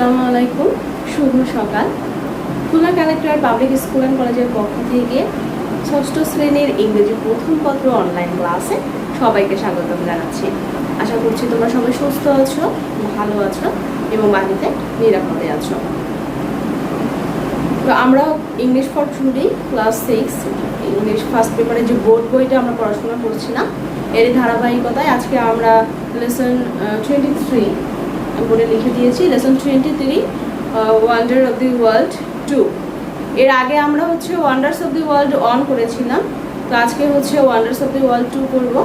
আসসালামু আলাইকুম, শুভ সকাল। Khulna collector public school and কলেজের পক্ষ থেকে ষষ্ঠ শ্রেণীর ইংরেজি প্রথম পত্র অনলাইন ক্লাসে সবাইকে স্বাগতম জানাচ্ছি। আশা করছি তোমরা সবাই সুস্থ আছো, ভালো আছো এবং বাড়িতে নিরাপদে আছো। তো আমরা English for today class 6 English first পেপারে যে বোর্ড বইটা আমরা পড়াশোনা করছিলাম, এর ধারাবাহিকতায় আজকে আমরা লেসন 23 বোর্ডে লিখে দিয়েছি, lesson 23 wonder of the world 2। এর আগে আমরা ওয়ান্ডার্স অফ দি ওয়ার্ল্ড 1 করেছিলাম, তো আজকে ওয়ান্ডার্স অফ দি ওয়ার্ল্ড 2 করব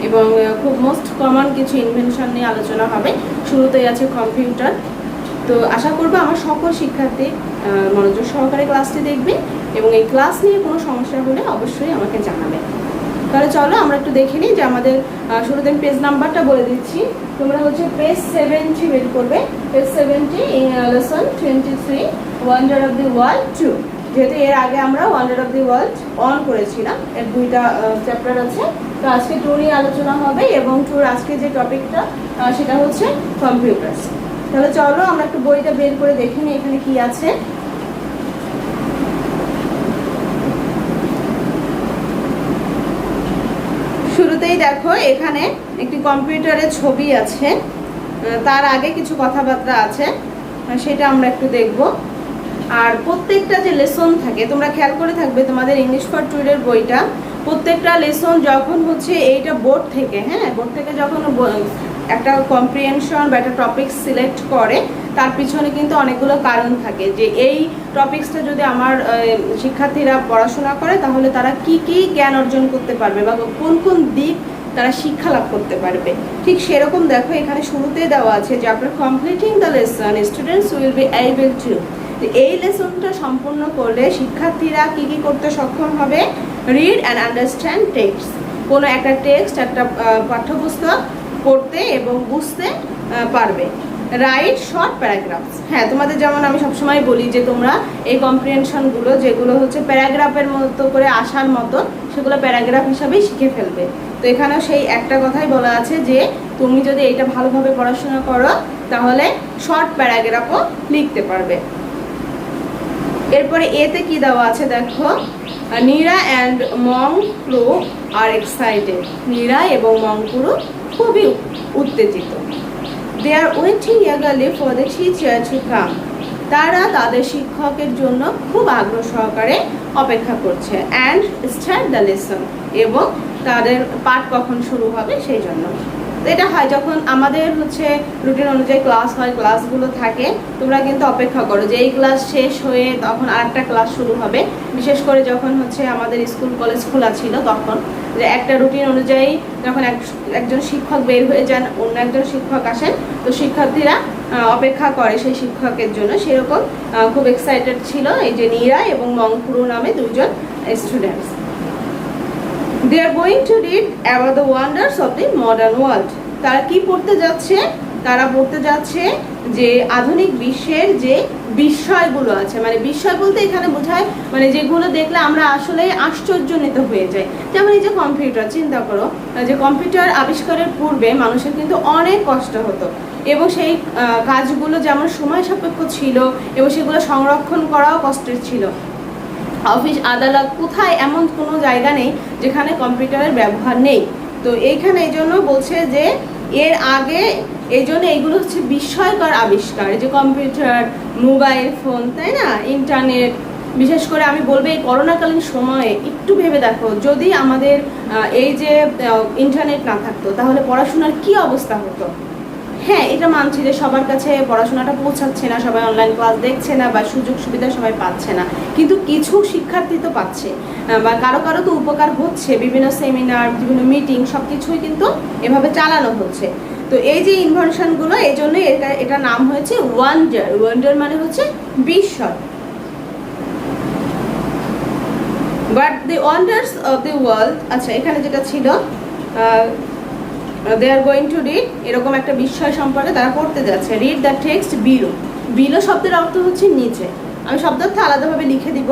এবং খুব মোস্ট কমন কিছু ইনভেনশন নিয়ে আলোচনা হবে। শুরুতেই আছে কম্পিউটার। তো আশা করবো আমার সকল শিক্ষার্থী মনোযোগ সহকারে ক্লাসটি দেখবে এবং এই ক্লাস নিয়ে কোনো সমস্যা হলে অবশ্যই আমাকে জানাবে। তাহলে চলো আমরা একটু দেখে নিই যে আমাদের শুরুতে পেজ নাম্বারটা বলে দিচ্ছি। তোমরা পেজ 70 বের করবে, page 70 lesson 23 wonder of the world 2। যেহেতু এর আগে আমরা ওয়ান্ডার অফ দি ওয়ার্ল্ড 1 করেছিলাম, এর 2টা চ্যাপ্টার আছে। তো আজকে 2 নিয়ে আলোচনা হবে এবং 2 আজকে যে টপিকটা সেটা হচ্ছে কম্পিউটার। তাহলে চলো আমরা একটু বইটা বের করে দেখে নিই এখানে কি আছে। শুরুতেই দেখো এখানে একটি কম্পিউটারের ছবি আছে, তার আগে কিছু কথাবার্তা আছে, সেটা আমরা একটু দেখব। আর প্রত্যেকটা যে লেসন থাকে তোমরা খেয়াল করে থাকবে তোমাদের ইংলিশ ফর টুডের বইটা, প্রত্যেকটা লেসন যখন এইটা বোর্ড থেকে বোর্ড থেকে যখন একটা কম্প্রিহেনশন বা একটা টপিক সিলেক্ট করে, তার পিছনে কিন্তু অনেকগুলো কারণ থাকে যে এই টপিকসটা যদি আমার শিক্ষার্থীরা পড়াশোনা করে তাহলে তারা কি কি জ্ঞান অর্জন করতে পারবে বা কোন কোন দিক তারা শিক্ষা লাভ করতে পারবে। ঠিক সেরকম দেখো এখানে শুরুতেই দেওয়া আছে যে after completing the lesson students will be able to, এই লেসনটা সম্পূর্ণ করলে শিক্ষার্থীরা কি কি করতে সক্ষম হবে, রিড অ্যান্ড আন্ডারস্ট্যান্ড টেক্সট, কোনো একটা টেক্সট একটা পাঠ্যপুস্তক পড়তে এবং বুঝতে পারবে। রাইট শর্ট প্যারাগ্রাফস, তোমাদের যেমন আমি সবসময় বলি যে তোমরা এই কম্প্রিহেনশনগুলো যেগুলো প্যারাগ্রাফের মতো করে আসার মতো সেগুলো প্যারাগ্রাফ হিসাবেই শিখে ফেলবে। তো এখানেও সেই একটা কথাই বলা আছে যে তুমি যদি এইটা ভালোভাবে পড়াশোনা করো তাহলে শর্ট প্যারাগ্রাফও লিখতে পারবে। এরপরে এতে কি দেওয়া আছে দেখো, Nira and Mongkru are excited, Nira এবং মংক্রু খুবই উত্তেজিত। They are waiting eagerly for the teacher to come, তারা তাদের শিক্ষকের জন্য খুব আগ্রহ সহকারে অপেক্ষা করছে। অ্যান্ড স্টার্ট দ্য লেসন, এবং তাদের পাঠ কখন শুরু হবে সেই জন্য। তো এটা হয় যখন আমাদের রুটিন অনুযায়ী ক্লাস হয়, ক্লাসগুলো থাকে, তোমরা কিন্তু অপেক্ষা করো যে এই ক্লাস শেষ হয়ে তখন আরেকটা ক্লাস শুরু হবে। বিশেষ করে যখন আমাদের স্কুল কলেজ খোলা ছিল তখন যে একটা রুটিন অনুযায়ী যখন একজন শিক্ষক বের হয়ে যান, অন্য একজন শিক্ষক আসেন, তো শিক্ষার্থীরা অপেক্ষা করে সেই শিক্ষকের জন্য। সেরকম খুব এক্সাইটেড ছিল এই যে নীরা এবং মংক্রু নামে দুইজন students. They are going to read about the wonders of the modern world. তারা কি পড়তে যাচ্ছে? তারা পড়তে যাচ্ছে যে আধুনিক বিশ্বের যে বিষয়গুলো আছে, মানে বিষয় বলতে এখানে বোঝায় যেগুলো দেখলে আমরা আসলে আশ্চর্যান্বিত হয়ে যাই। যেমন এই যে কম্পিউটার, চিন্তা করো যে কম্পিউটার আবিষ্কারের পূর্বে মানুষের কিন্তু অনেক কষ্ট হতো এবং সেই কাজগুলো যেমন সময় সাপেক্ষ ছিল এবং সেগুলো সংরক্ষণ করাও কষ্টের ছিল। অফিস আদালত কোথায় এমন কোনো জায়গা নেই যেখানে কম্পিউটারের ব্যবহার নেই। তো এইখানে এই জন্য বলছে যে এর আগে এই জন্য এইগুলো বিস্ময়কর আবিষ্কার, যে কম্পিউটার, মোবাইল ফোন, তাই না, ইন্টারনেট। বিশেষ করে আমি বলবো এই করোনাকালীন সময়ে একটু ভেবে দেখো, যদি আমাদের এই যে ইন্টারনেট না থাকতো তাহলে পড়াশোনার কি অবস্থা হতো। এটা মানছি যে সবার কাছে পড়াশোনাটা পৌঁছাচ্ছে না, সবাই অনলাইন ক্লাস দেখছে না বা সুযোগ সুবিধা সবাই পাচ্ছে না, কিন্তু কিছু শিক্ষার্থী তো পাচ্ছে বা কারো কারো তো উপকার হচ্ছে। বিভিন্ন সেমিনার, বিভিন্ন মিটিং সব কিছুই কিন্তু এভাবে চালানো হচ্ছে। তো এই যে ইনভেনশনগুলো, এই জন্য এটা নাম হয়েছে ওয়ান্ডার। ওয়ান্ডার মানে বিস্ময়। But the wonders of the world, আচ্ছা এখানে যেটা ছিল they are going to read, এরকম একটা বিষয় সম্পর্কে তারা পড়তে যাচ্ছে। Read the text below. Below শব্দের অর্থ নিচে, আমি শব্দার্থ আলাদাভাবে লিখে দিব।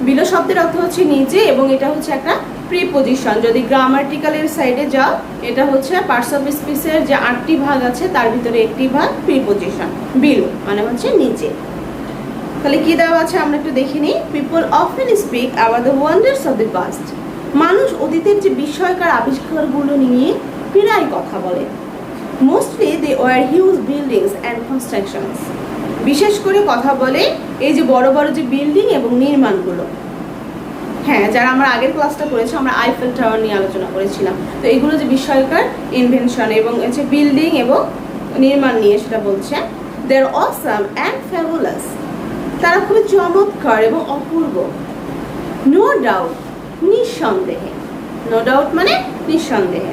বিলো শব্দের অর্থ নিচে এবং এটা একটা প্রিপোজিশন, যদি গ্রামাটিক্যালের সাইডে যাও, এটা হচ্ছে পার্টস অফ স্পিচের যে 8টি ভাগ আছে তার ভিতরে একটি ভাগ প্রিপোজিশন। বিলো মানে হচ্ছে নিচে। তাহলে কি দেওয়া আছে আমরা একটু দেখে নিই। People often speak about the wonders of the past. মানুষ অতীতের যে বিস্ময়কর আবিষ্কারগুলো নিয়ে প্রায় কথা বলে। Mostly they were huge buildings and constructions. বিশেষ করে কথা বলে এই যে বড় বড় যে বিল্ডিং এবং নির্মাণগুলো। হ্যাঁ, যারা আমরা আগের ক্লাসটা করেছি আমরা আইফেল টাওয়ার নিয়ে আলোচনা করেছিলাম। তো এগুলো যে বিস্ময়কর ইনভেনশন এবং হচ্ছে বিল্ডিং এবং নির্মাণ নিয়ে সেটা বলছে। দে আর অসাম অ্যান্ড ফ্যাবুলাস। তারা খুবই চমৎকার এবং অপূর্ব। নো ডাউট, নিঃসন্দেহে। নো ডাউট মানে নিঃসন্দেহে।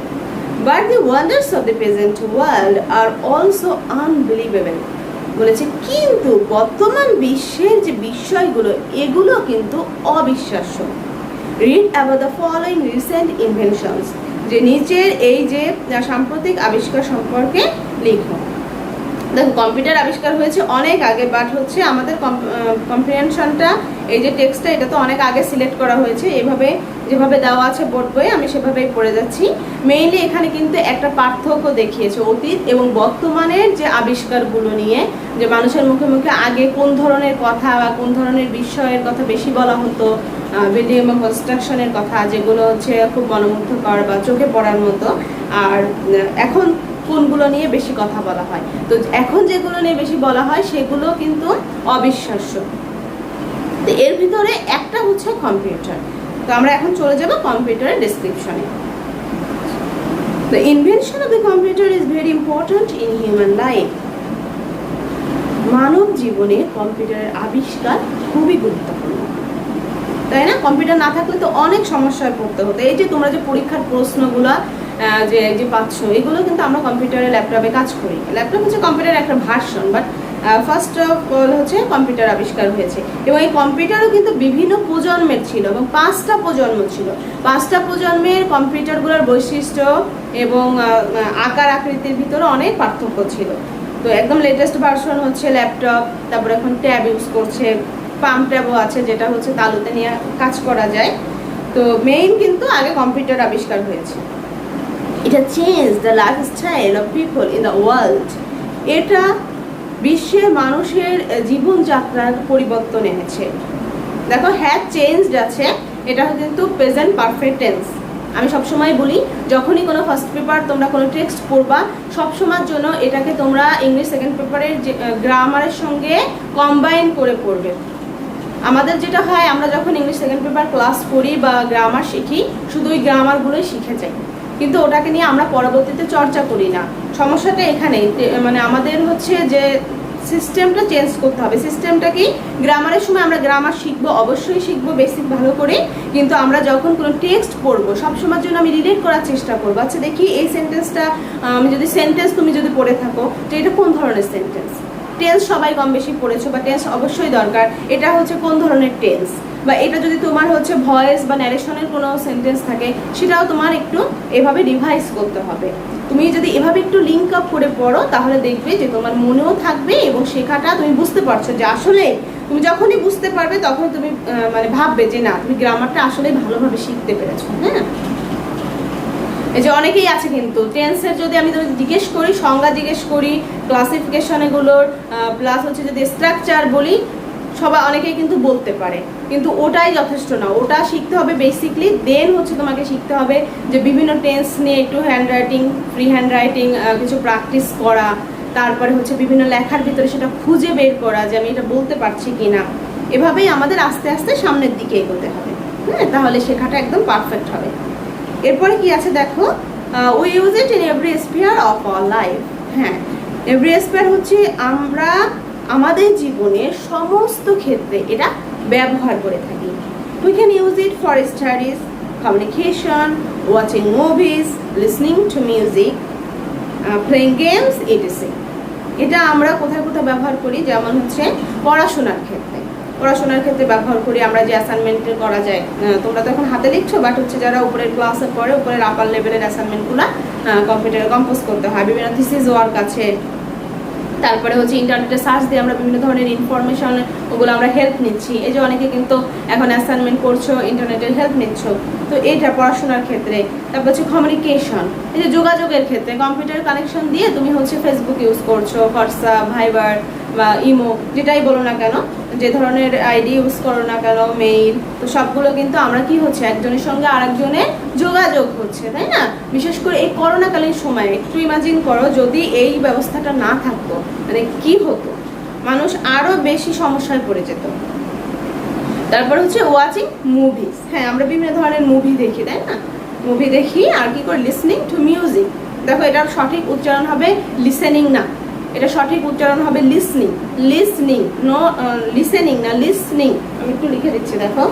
But the wonders of the present world are also unbelievable. বলেছে কিন্তু বর্তমান বিশ্বের যে বিষয়গুলো এগুলো কিন্তু অবিশ্বাস্য। Read about the following recent inventions. যে নিচের এই যে সাম্প্রতিক আবিষ্কার সম্পর্কে লিখো। দেখো, কম্পিউটার আবিষ্কার হয়েছে অনেক আগে, বাট হচ্ছে আমাদের কম্প্রিহেনশনটা এই যে টেক্সটটা এটা তো অনেক আগে সিলেক্ট করা হয়েছে। এভাবে যেভাবে দেওয়া আছে বোর্ড বইয়ে আমি সেভাবেই পড়ে যাচ্ছি। মেইনলি এখানে কিন্তু একটা পার্থক্য দেখিয়েছে অতীত এবং বর্তমানের যে আবিষ্কারগুলো নিয়ে, যে মানুষের মুখে মুখে আগে কোন ধরনের কথা বা কোন ধরনের বিষয়ের কথা বেশি বলা হতো, বিল্ডিং এবং কনস্ট্রাকশনের কথা যেগুলো হচ্ছে খুব মনোমুগ্ধকর বা চোখে পড়ার মতো, আর এখন কোনগুলো নিয়ে বেশি কথা বলা হয়। তো এখন যেগুলো নিয়ে বেশি বলা হয় সেগুলো কিন্তু অবিশ্বাস্য। তো এর ভিতরে একটা হচ্ছে কম্পিউটার। তো আমরা এখন চলে যাব কম্পিউটারের ডেসক্রিপশনে। The invention of the computer is very important in human life. মানব জীবনে কম্পিউটারের আবিষ্কার খুবই গুরুত্বপূর্ণ, তাই না? কম্পিউটার না থাকলে তো অনেক সমস্যায় পড়তে হতো। এই যে তোমরা যে পরীক্ষার প্রশ্নগুলো যে পাচ্ছ এগুলো কিন্তু আমরা কম্পিউটারে ল্যাপটপে কাজ করি। ল্যাপটপ হচ্ছে কম্পিউটারের একটা version, but first of all হচ্ছে কম্পিউটার আবিষ্কার হয়েছে। এবং এই কম্পিউটারও কিন্তু বিভিন্ন প্রজন্মের ছিল এবং 5টা প্রজন্ম ছিল। 5টা প্রজন্মের কম্পিউটারগুলোর বৈশিষ্ট্য এবং আকার আকৃতির ভিতরে অনেক পার্থক্য ছিল। তো একদম লেটেস্ট ভার্সন হচ্ছে ল্যাপটপ, তারপরে এখন ট্যাব ইউজ করছে, পাম্প ট্যাবও আছে যেটা হচ্ছে তালুতে নিয়ে কাজ করা যায়। তো মেইন কিন্তু আগে কম্পিউটার আবিষ্কার হয়েছে। এটা change the lifestyle of people in the world. এটা বিশ্বের মানুষের জীবনযাত্রার পরিবর্তন এনেছে। দেখো, হ্যাভ চেঞ্জড আছে, এটা কিন্তু প্রেজেন্ট পারফেক্ট টেন্স। আমি সবসময় বলি যখনই কোনো ফার্স্ট পেপার তোমরা কোনো টেক্সট পড়বা সবসময়ের জন্য এটাকে তোমরা ইংলিশ সেকেন্ড পেপারের যে গ্রামারের সঙ্গে কম্বাইন করে পড়বে। আমাদের যেটা হয়, আমরা যখন ইংলিশ সেকেন্ড পেপার ক্লাস করি বা গ্রামার শিখি শুধু ওই গ্রামারগুলোই শিখে যাই, কিন্তু ওটাকে নিয়ে আমরা পরবর্তীতে চর্চা করি না। সমস্যাটা এখানেই, মানে আমাদের হচ্ছে যে সিস্টেমটা চেঞ্জ করতে হবে। সিস্টেমটা কি, গ্রামারের সময় আমরা গ্রামার শিখবো, অবশ্যই শিখবো বেসিক ভালো করে, কিন্তু আমরা যখন কোনো টেক্সট পড়বো সবসময়ের জন্য আমি রিলেট করার চেষ্টা করবো। আচ্ছা দেখি এই সেন্টেন্সটা, আমি যদি সেন্টেন্স তুমি যদি পড়ে থাকো তো এটা কোন ধরনের সেন্টেন্স। টেন্স সবাই কম বেশি পড়েছো বা টেন্স অবশ্যই দরকার, এটা হচ্ছে কোন ধরনের টেন্স। বা এটা যদি তোমার হচ্ছে ভয়েস বা ন্যারেশনের কোনো সেন্টেন্স থাকে সেটাও তোমার একটু এভাবে রিভাইজ করতে হবে। তুমি যদি এভাবে একটু লিঙ্ক আপ করে পড়ো তাহলে দেখবে যে তোমার মনেও থাকবে এবং শেখাটা তুমি বুঝতে পারছো যে আসলে তুমি যখনই বুঝতে পারবে তখন তুমি মানে ভাববে যে না তুমি গ্রামারটা আসলে ভালোভাবে শিখতে পেরেছো। হ্যাঁ, এই যে অনেকেই আছে কিন্তু টেন্সের যদি আমি তোমাকে জিজ্ঞেস করি, সংজ্ঞা জিজ্ঞেস করি, ক্লাসিফিকেশন এগুলোর প্লাস হচ্ছে যদি স্ট্রাকচার বলি, সবাই অনেকেই কিন্তু বলতে পারে, কিন্তু ওটাই যথেষ্ট না। ওটা শিখতে হবে বেসিকলি, দেন হচ্ছে তোমাকে শিখতে হবে যে বিভিন্ন টেন্স নিয়ে একটু hand writing, free hand writing কিছু প্র্যাকটিস করা, তারপরে হচ্ছে বিভিন্ন লেখার ভিতরে সেটা খুঁজে বের করা যে আমি এটা বলতে পারছি কি না। এভাবেই আমাদের আস্তে আস্তে সামনের দিকে এগোতে হবে। হ্যাঁ, তাহলে শেখাটা একদম পারফেক্ট হবে। এরপরে কি আছে দেখো, we use it in every spear of our life. হ্যাঁ, এভরি স্পিয়ার হচ্ছে আমরা আমাদের জীবনের সমস্ত ক্ষেত্রে এটা ব্যবহার করে থাকি। We can use it for studies, communication, watching movies, listening to music, playing games etc. এটা আমরা কোথায় কোথায় ব্যবহার করি, যেমন হচ্ছে পড়াশোনার ক্ষেত্রে ব্যবহার করি। আমরা যে অ্যাসাইনমেন্ট করা যায়, তোমরা তো এখন হাতে লিখছো, বাট হচ্ছে যারা উপরের ক্লাসে পড়ে উপরের আপার লেভেলের অ্যাসাইনমেন্টগুলো কম্পিউটারে কম্পোজ করতে হয়। বিভিন্ন থিসিস ওয়ার্ক আছে, তারপরে হচ্ছে ইন্টারনেটে সার্চ দিয়ে আমরা বিভিন্ন ধরনের ইনফরমেশন ওগুলো আমরা হেল্প নিচ্ছি। এই যে অনেকে কিন্তু এখন অ্যাসাইনমেন্ট করছো, ইন্টারনেটের হেল্প নিচ্ছ, তো এটা পড়াশোনার ক্ষেত্রে। তারপর হচ্ছে কমিউনিকেশন, এই যে যোগাযোগের ক্ষেত্রে কম্পিউটার কানেকশন দিয়ে তুমি হচ্ছে ফেসবুক ইউজ করছো, হোয়াটসঅ্যাপ, ভাইবার বা ইমো, যেটাই বলো না কেন, যে ধরনের আইডি ইউজ করো না কেন, মেইল, তো সবগুলো কিন্তু আমরা কি হচ্ছে একজনের সঙ্গে আরেকজনের যোগাযোগ হচ্ছে, তাই না? বিশেষ করে এই করোনাকালীন সময়ে একটু ইমাজিন করো যদি এই ব্যবস্থাটা না থাকতো, মানে কি হতো, মানুষ আরো বেশি সমস্যায় পড়ে যেত। তারপর হচ্ছে ওয়াচিং মুভিজ, হ্যাঁ আমরা বিভিন্ন ধরনের মুভি দেখি, তাই না? মুভি দেখি আর কি করে, লিসনিং টু মিউজিক। দেখো এটার সঠিক উচ্চারণ হবে লিসেনিং না, এটা সঠিক উচ্চারণ হবে লিসনিং, লিসনিং, নো লিসেনিং না, লিসনিং। আমি একটু লিখে দিচ্ছি, দেখো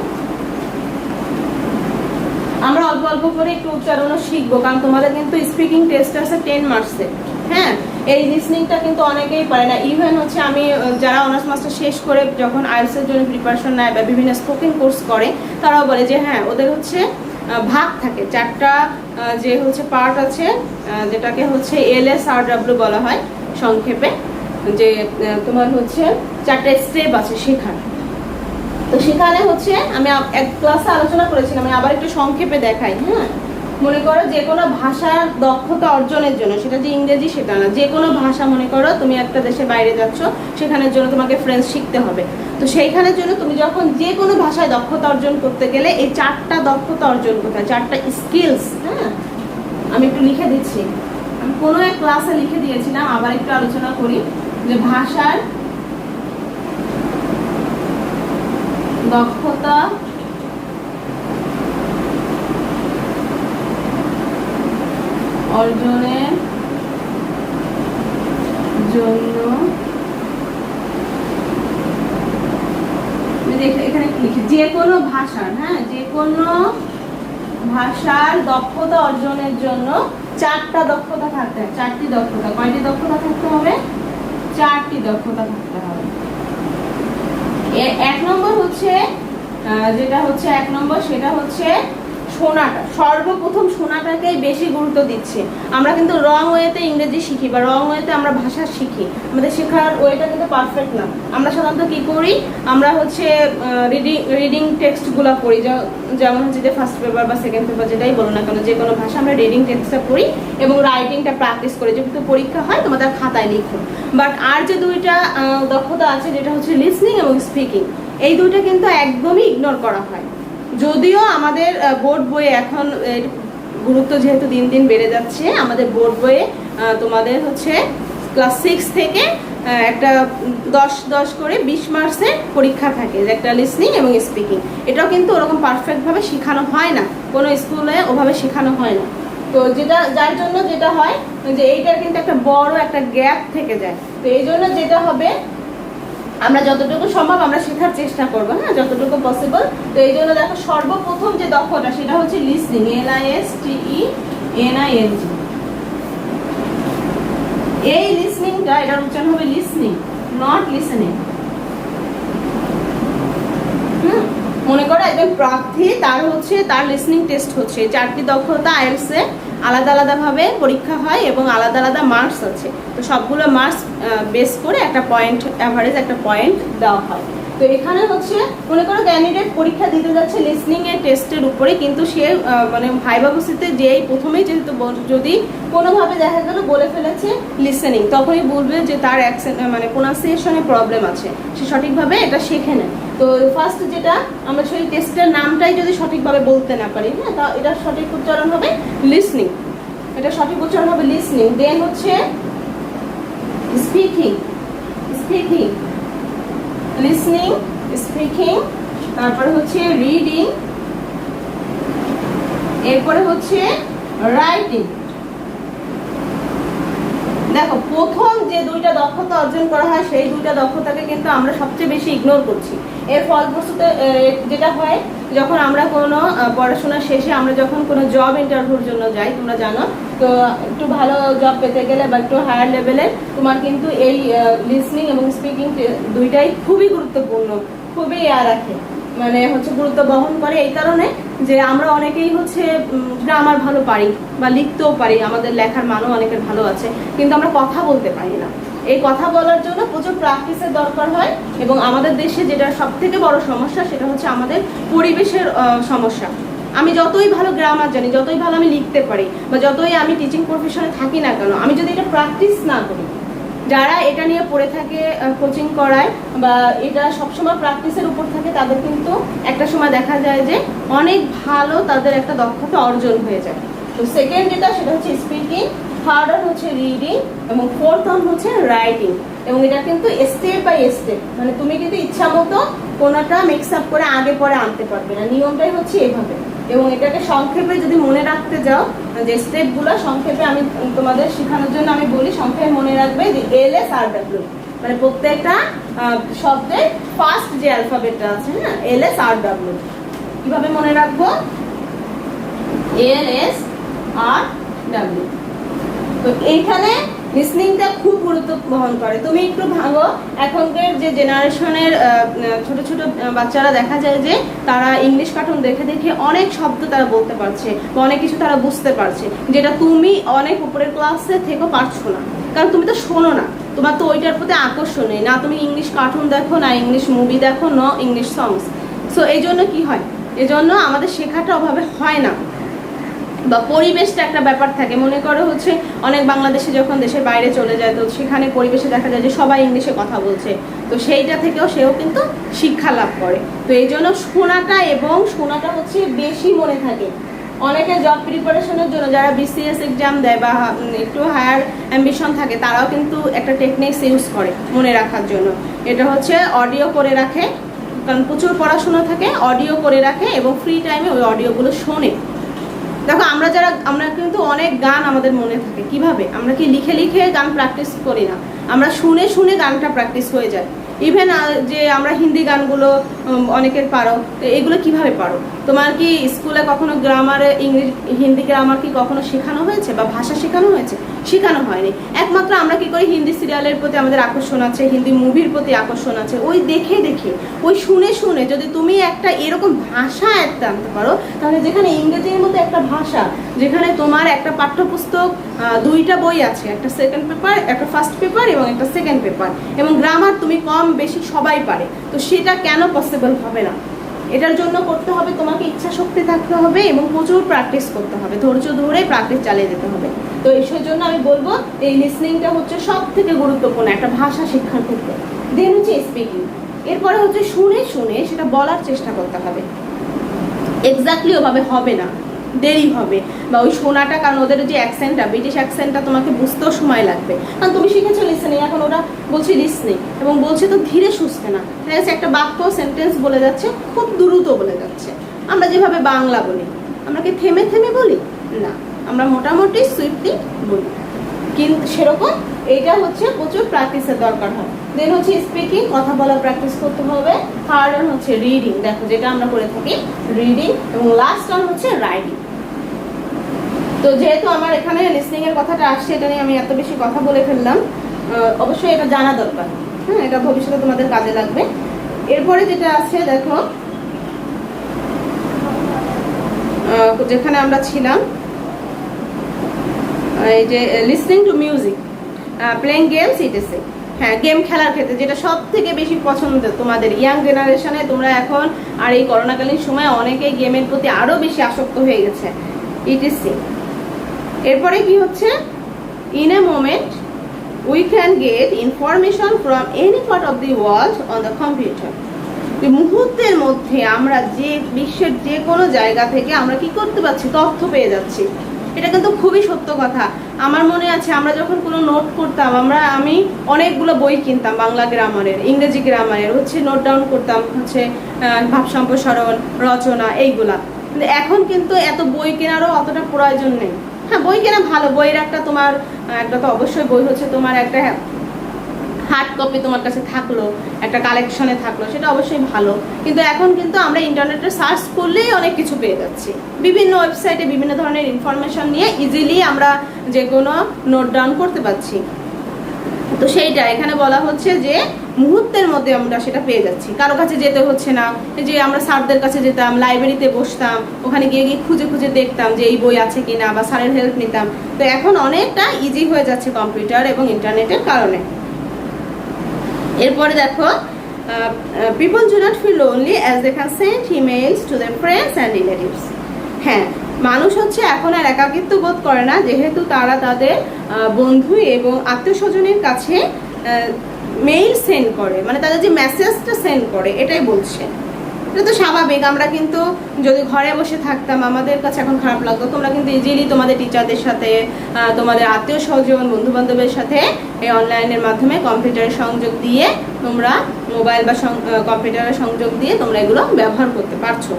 আমরা অল্প অল্প করে একটু উচ্চারণও শিখবো, কারণ তোমাদের কিন্তু স্পিকিং টেস্ট আছে 10 মার্কসে। হ্যাঁ, এই লিসনিংটা কিন্তু অনেকেই পারে না। ইভেন হচ্ছে আমি যারা অনার্স মাস্টার শেষ করে যখন আইএলটিএস এর জন্য প্রিপারেশন নেয় বা বিভিন্ন স্পোকেন কোর্স করে, তারাও বলে যে হ্যাঁ ওদের হচ্ছে ভাগ থাকে, 4টা যে হচ্ছে পার্ট আছে, যেটাকে হচ্ছে LSRW বলা হয় সংক্ষেপে, যে তোমার হচ্ছে 4টা স্টেপ আছে শেখার। তো সেখানে হচ্ছে আমি এক ক্লাসে আলোচনা করেছিলাম, আমি আবার একটু সংক্ষেপে দেখাই। হ্যাঁ, মনে করো যে কোনো ভাষার দক্ষতা অর্জনের জন্য, সেটা যে ইংরেজি সেটা না, যে কোনো ভাষা, মনে করো তুমি একটা দেশে বাইরে যাচ্ছ, সেখানের জন্য তোমাকে ফ্রেঞ্চ শিখতে হবে। তো সেইখানের জন্য তুমি যখন যে কোনো ভাষায় দক্ষতা অর্জন করতে গেলে এই 4টা দক্ষতা অর্জন করতে হয়, 4টা স্কিলস। হ্যাঁ, আমি একটু লিখে দিচ্ছি, আমি কোনো এক ক্লাসে লিখে দিয়েছিলাম, আবার একটু আলোচনা করি যে ভাষার দক্ষতা অর্জনের জন্য, এখানে লিখি যে কোনো ভাষার, হ্যাঁ যে কোনো ভাষার দক্ষতা অর্জনের জন্য 4টা দক্ষতা থাকতে হয়। 4টি দক্ষতা, কয়টি দক্ষতা থাকতে হবে? 4টি দক্ষতা থাকতে হবে। 1 নম্বর হচ্ছে যেটা হচ্ছে 1 নম্বর, সেটা হচ্ছে শোনাটা। সর্বপ্রথম শোনাটাকেই বেশি গুরুত্ব দিচ্ছে। আমরা কিন্তু রং ওয়েতে ইংরেজি শিখি বা রং ওয়েতে আমরা ভাষা শিখি, আমাদের শেখার ওয়েটা কিন্তু পারফেক্ট না। আমরা সাধারণত কি করি, আমরা হচ্ছে রিডিং টেক্সটগুলো পড়ি, যেমন হচ্ছে যে ফার্স্ট পেপার বা সেকেন্ড পেপার যেটাই বলো না কেন, যে কোনো ভাষা আমরা রিডিং টেক্সটটা পড়ি এবং রাইটিংটা প্র্যাকটিস করি, যেহেতু পরীক্ষা হয় তোমাদের খাতায় লিখো। বাট আর যে 2টা দক্ষতা আছে, যেটা হচ্ছে লিসনিং এবং স্পিকিং, এই 2টা কিন্তু একদমই ইগনোর করা হয়। যদিও আমাদের বোর্ড বইয়ে এখন গুরুত্ব যেহেতু দিন দিন বেড়ে যাচ্ছে, আমাদের বোর্ড বইয়ে তোমাদের হচ্ছে ক্লাস 6 থেকে একটা 10 করে 20 মার্কসের পরীক্ষা থাকে, যে একটা লিসনিং এবং স্পিকিং। এটাও কিন্তু ওরকম পারফেক্টভাবে শেখানো হয় না, কোনো স্কুলে ওভাবে শেখানো হয় না। তো যেটা যার জন্য যেটা হয় যে এইটার কিন্তু একটা বড় একটা গ্যাপ থেকে যায়। তো এই জন্য যেটা হবে, আমরা যতটুকু সম্ভব আমরা শেখার চেষ্টা করবো, হ্যাঁ যতটুকু পসিবল। তো এই জন্য দেখো সর্বপ্রথম যে দক্ষতা সেটা হচ্ছে লিসনিং, LISTENING। এই লিসনিংটা, এটার উচ্চারণ হবে লিসনিং, নট লিসেনিং। মনে করো একজন প্রার্থী, তার হচ্ছে তার লিসনিং টেস্ট হচ্ছে, 4টি দক্ষতা আইএলটিএস এ আলাদা আলাদাভাবে পরীক্ষা হয় এবং আলাদা আলাদা মার্কস আছে। তো সবগুলো মার্কস বেস করে একটা পয়েন্ট, অ্যাভারেজ একটা পয়েন্ট দেওয়া হয়। তো এখানে হচ্ছে মনে করো ক্যান্ডিডেট পরীক্ষা দিতে যাচ্ছে লিসনিং এর টেস্টের উপরে, কিন্তু সে মানে ভাইবা বসিতে যেই প্রথমেই যেহেতু যদি কোনোভাবে দেখা গেল বলে ফেলেছে লিসেনিং, তখনই বলবে যে তার অ্যাকসেন্ট মানে প্রোনাউন্সিয়েশনে প্রবলেম আছে, সে সঠিকভাবে এটা শেখে নেয়। তো ফার্স্ট যেটা আমরা সেই টেস্টের নামটাই যদি সঠিকভাবে বলতে না পারি, হ্যাঁ তা এটা সঠিক উচ্চারণ হবে লিসনিং, এটা সঠিক উচ্চারণ হবে লিসনিং। দেন হচ্ছে স্পিকিং, স্পিকিং, লিসনিং, স্পিকিং, তারপরে হচ্ছে রিডিং, এরপরে হচ্ছে রাইটিং। দেখো প্রথম যে 2টা দক্ষতা অর্জন করা হয়, সেই 2টা দক্ষতাকে কিন্তু আমরা সবচেয়ে বেশি ইগনোর করছি। এর ফলপ্রসূতে যেটা হয়, যখন আমরা কোনো পড়াশোনা শেষে আমরা যখন কোনো জব ইন্টারভিউর জন্য যাই, তোমরা জানো, তো একটু ভালো জব পেতে গেলে বা একটু হায়ার লেভেলে তোমার কিন্তু এই লিসনিং এবং স্পিকিং 2টাই খুবই গুরুত্বপূর্ণ, খুবই রাখে, মানে হচ্ছে গুরুত্ব বহন করে। এই কারণে যে আমরা অনেকেই হচ্ছে গ্রামার ভালো পারি বা লিখতেও পারি, আমাদের লেখার মানও অনেকের ভালো আছে, কিন্তু আমরা কথা বলতে পারি না। এই কথা বলার জন্য প্রচুর প্র্যাকটিসের দরকার হয়, এবং আমাদের দেশে যেটা সব থেকে বড় সমস্যা সেটা হচ্ছে আমাদের পরিবেশের সমস্যা। আমি যতই ভালো গ্রামার জানি, যতই ভালো আমি লিখতে পারি, বা যতই আমি টিচিং প্রফেশনে থাকি না কেন, আমি যদি এটা প্র্যাকটিস না করি, যারা এটা নিয়ে পড়ে থাকে কোচিং করায় বা এটা সবসময় প্র্যাকটিসের উপর থাকে, তাদের কিন্তু একটা সময় দেখা যায় যে অনেক ভালো তাদের একটা দক্ষতা অর্জন হয়ে যায়। তো সেকেন্ড যেটা সেটা হচ্ছে স্পিকিং, থার্ড অন হচ্ছে রিডিং, এবং ফোর্থ অন হচ্ছে রাইটিং। এবং এটা কিন্তু স্টেপ বাই স্টেপ, মানে তুমি কিন্তু ইচ্ছা মতো কোনোটা মিক্স আপ করে আগে পরে আনতে পারবে না, নিয়মটাই হচ্ছে এভাবে। এবং এটাকে সংক্ষেপে যদি মনে রাখতে যাও, যে স্টেপগুলো সংক্ষেপে আমি তোমাদের শেখানোর জন্য আমি বলি, সংক্ষেপে মনে রাখবে যে LSRW, মানে প্রত্যেকটা শব্দের ফার্স্ট যে অ্যালফাবেটটা আছে, হ্যাঁ, LSRW। কিভাবে মনে রাখবো? LSRW। তো এইখানে লিসনিংটা খুব গুরুত্ব বহন করে। তুমি একটু ভাবো, এখনকার যে জেনারেশনের ছোট ছোট বাচ্চারা দেখা যায় যে তারা ইংলিশ কার্টুন দেখে দেখে অনেক শব্দ তারা বলতে পারছে, বা অনেক কিছু তারা বুঝতে পারছে, যেটা তুমি অনেক উপরের ক্লাসে থেকেও পারছো না, কারণ তুমি তো শোনো না, তোমার তো ওইটার প্রতি আকর্ষণ নেই, না তুমি ইংলিশ কার্টুন দেখো, না ইংলিশ মুভি দেখো, না ইংলিশ সংস। সো এই জন্য কি হয়, এজন্য আমাদের শেখাটা ওভাবে হয় না, বা পরিবেশটা একটা ব্যাপার থাকে। মনে করো হচ্ছে অনেক বাংলাদেশি যখন দেশের বাইরে চলে যায়, তো সেখানে পরিবেশে দেখা যায় যে সবাই ইংলিশে কথা বলছে, তো সেইটা থেকেও সেও কিন্তু শিক্ষা লাভ করে। তো এই জন্য শোনাটা হচ্ছে বেশি মনে থাকে। অনেকে জব প্রিপারেশনের জন্য যারা BCS এক্সাম দেয় বা একটু হায়ার অ্যাম্বিশন থাকে, তারাও কিন্তু একটা টেকনিক্স ইউজ করে মনে রাখার জন্য। এটা হচ্ছে অডিও করে রাখে, কারণ প্রচুর পড়াশোনা থাকে, অডিও করে রাখে এবং ফ্রি টাইমে ওই অডিওগুলো শোনে। দেখো আমরা কিন্তু অনেক গান আমাদের মনে থাকে। কিভাবে? আমরা কি লিখে লিখে গান প্র্যাকটিস করি না, আমরা শুনে শুনে গানটা প্র্যাকটিস হয়ে যায়। ইভেন যে আমরা হিন্দি গানগুলো অনেকের পারো, তো এগুলো কিভাবে পারো? তোমার কি স্কুলে কখনো গ্রামারে হিন্দি গ্রামার কি কখনো শেখানো হয়েছে, বা ভাষা শেখানো হয়েছে? শেখানো হয়নি। একমাত্র আমরা কি করি, হিন্দি সিরিয়ালের প্রতি আমাদের আকর্ষণ আছে, হিন্দি মুভির প্রতি আকর্ষণ আছে, ওই দেখে দেখে, ওই শুনে শুনে যদি তুমি একটা এরকম ভাষা একটা আনতে পারো, তাহলে যেখানে ইংরেজির মতো একটা ভাষা, যেখানে তোমার একটা পাঠ্যপুস্তক, দুইটা বই আছে, একটা সেকেন্ড পেপার, একটা ফার্স্ট পেপার এবং একটা সেকেন্ড পেপার, এবং গ্রামার তুমি কম বেশি সবাই পারে, তো সেটা কেন পসিবল হবে না? এটার জন্য করতে হবে তোমাকে ইচ্ছা শক্তি থাকতে হবে এবং প্রচুর প্র্যাকটিস করতে হবে, ধৈর্য ধরে প্র্যাকটিস চালিয়ে যেতে হবে। তো এই জন্য আমি বলবো এই লিসনিংটা হচ্ছে সব থেকে গুরুত্বপূর্ণ একটা ভাষা শিক্ষার ক্ষেত্রে। দেন হচ্ছে স্পিকিং, এরপরে হচ্ছে শুনে শুনে সেটা বলার চেষ্টা করতে হবে। এক্স্যাক্টলি ওভাবে হবে না, দেরি হবে, বা ওই শোনাটা, কারণ ওদের যে অ্যাকসেন্টটা, ব্রিটিশ অ্যাকসেন্টটা তোমাকে বুঝতেও সময় লাগবে, কারণ তুমি শিখেছো লিসনিং, এখন ওরা বলছে লিসনিং এবং বলছে তো ধীরে সুস্থে না, ঠিক আছে? একটা বাক্য সেন্টেন্স বলে যাচ্ছে, খুব দ্রুত বলে যাচ্ছে। আমরা যেভাবে বাংলা বলি, আমরা কি থেমে থেমে বলি না, আমরা মোটামুটি সুইফটলি বলি, কিন্তু সেরকম এইটা হচ্ছে প্রচুর প্র্যাকটিসের দরকার হয়। দেন হচ্ছে স্পিকিং, কথা বলা প্র্যাকটিস করতে হবে। থার্ড অন হচ্ছে রিডিং, দেখো যেটা আমরা করে থাকি রিডিং, এবং লাস্ট অন হচ্ছে রাইটিং। তো যেহেতু আমার এখানে লিসনিং এর কথাটা আসছে, এটা নিয়ে আমি এত বেশি কথা বলে ফেললাম, অবশ্যই এটা জানা দরকার, হ্যাঁ, এটা ভবিষ্যতে তোমাদের কাজে লাগবে। এরপরে যেটা আছে দেখো, যেখানে আমরা ছিলাম, এই যে listening to music, playing games etc. হ্যাঁ, গেম খেলার ক্ষেত্রে যেটা সব থেকে বেশি পছন্দ তোমাদের ইয়াং জেনারেশনে, তোমরা এখন আর এই করোনাকালীন সময় অনেকেই গেমের প্রতি আরও বেশি আসক্ত হয়ে গেছে, ইটিসি। এরপরে কি হচ্ছে, in a moment we can get information from any part of the world on the computer. মুহূর্তের মধ্যে আমরা যে বিশ্বের যে কোনো জায়গা থেকে আমরা কি করতে পারছি, তথ্য পেয়ে যাচ্ছি। এটা কিন্তু খুবই সত্য কথা। আমার মনে আছে আমরা যখন কোনো নোট করতাম, আমি অনেকগুলো বই কিনতাম, বাংলা গ্রামারের, ইংরেজি গ্রামারের, হচ্ছে নোট ডাউন করতাম, হচ্ছে ভাব সম্প্রসারণ, রচনা, এইগুলা। কিন্তু এখন কিন্তু এত বই কেনারও অতটা প্রয়োজন নেই। হ্যাঁ, বই কেনা ভালো, বইয়ের একটা তোমার একটা তো অবশ্যই বই হচ্ছে তোমার একটা হার্ড কপি তোমার কাছে থাকলো, একটা কালেকশনে থাকলো, সেটা অবশ্যই ভালো। কিন্তু এখন কিন্তু আমরা ইন্টারনেটে সার্চ করলেই অনেক কিছু পেয়ে যাচ্ছি, বিভিন্ন ওয়েবসাইটে বিভিন্ন ধরনের ইনফরমেশন নিয়ে ইজিলি আমরা যে কোনো নোট ডাউন করতে পারছি। তো সেইটা এখানে বলা হচ্ছে যে মুহূর্তের মধ্যে আমরা সেটা পেয়ে যাচ্ছি, কারো কাছে যেতে হচ্ছে না। যে আমরা স্যারদের কাছে যেতাম, লাইব্রেরিতে বসতাম, ওখানে গিয়ে গিয়ে খুঁজে খুঁজে দেখতাম যে এই বই আছে কিনা, বা স্যারের হেল্প নিতাম। তো এখন অনেকটা ইজি হয়ে যাচ্ছে কম্পিউটার এবং ইন্টারনেটের কারণে। এরপরে দেখো, people do not feel lonely as they can send emails to their friends and relatives. হ্যাঁ, মানুষ হচ্ছে এখন আর একাকিত্ব বোধ করে না, যেহেতু তারা তাদের বন্ধু এবং আত্মীয় স্বজনের কাছে মেইল সেন্ড করে, মানে তাদের যে মেসেজটা সেন্ড করে, এটাই বলছে। এটা তো স্বাভাবিক। আমরা কিন্তু যদি ঘরে বসে থাকতাম, আমাদের কাছে এখন খারাপ লাগতো। তোমরা কিন্তু ইজিলি তোমাদের টিচারদের সাথে, তোমাদের আত্মীয় স্বজন, বন্ধু বান্ধবের সাথে এই অনলাইনের মাধ্যমে কম্পিউটারের সংযোগ দিয়ে, তোমরা মোবাইল বা কম্পিউটারের সংযোগ দিয়ে তোমরা এগুলো ব্যবহার করতে পারছো।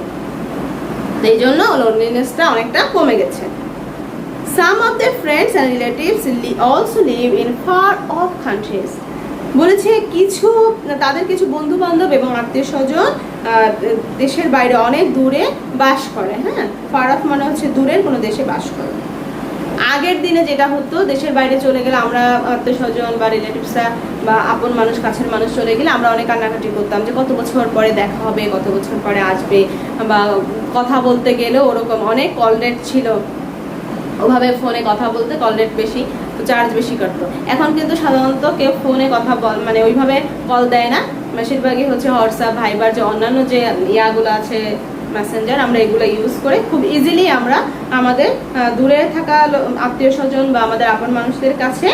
এই জন্য লোনলিনেসটা অনেকটা কমে গেছে। Some of their friends and relatives also live in far off countries. বলেছে তাদের কিছু বন্ধু বান্ধব এবং আত্মীয় স্বজন দেশের বাইরে অনেক দূরে বাস করে। হ্যাঁ, ফার অফ মানে হচ্ছে দূরের কোনো দেশে বাস করে। আগের দিনে যেটা হতো, দেশের বাইরে চলে গেলে আমরা আত্মীয় স্বজন বা রিলেটিভসরা বা আপন মানুষ, কাছের মানুষ চলে গেলে আমরা অনেক কান্নাকাটি করতাম যে কত বছর পরে দেখা হবে, কত বছর পরে আসবে, বা কথা বলতে গেলেও ওরকম অনেক কল রেট ছিল, ওভাবে ফোনে কথা বলতে কল রেট বেশি, তো চার্জ বেশি কাটতো। এখন কিন্তু সাধারণত কেউ ফোনে কথা মানে ওইভাবে কল দেয় না, বেশিরভাগই হচ্ছে হোয়াটসঅ্যাপ, ভাইবার, যে অন্যান্য যে ইয়াগুলো আছে মেসেঞ্জার, আমরা এগুলো ইউজ করে খুব ইজিলি আমরা আমাদের দূরে থাকা আত্মীয় স্বজন বা আমাদের আপন মানুষদের কাছে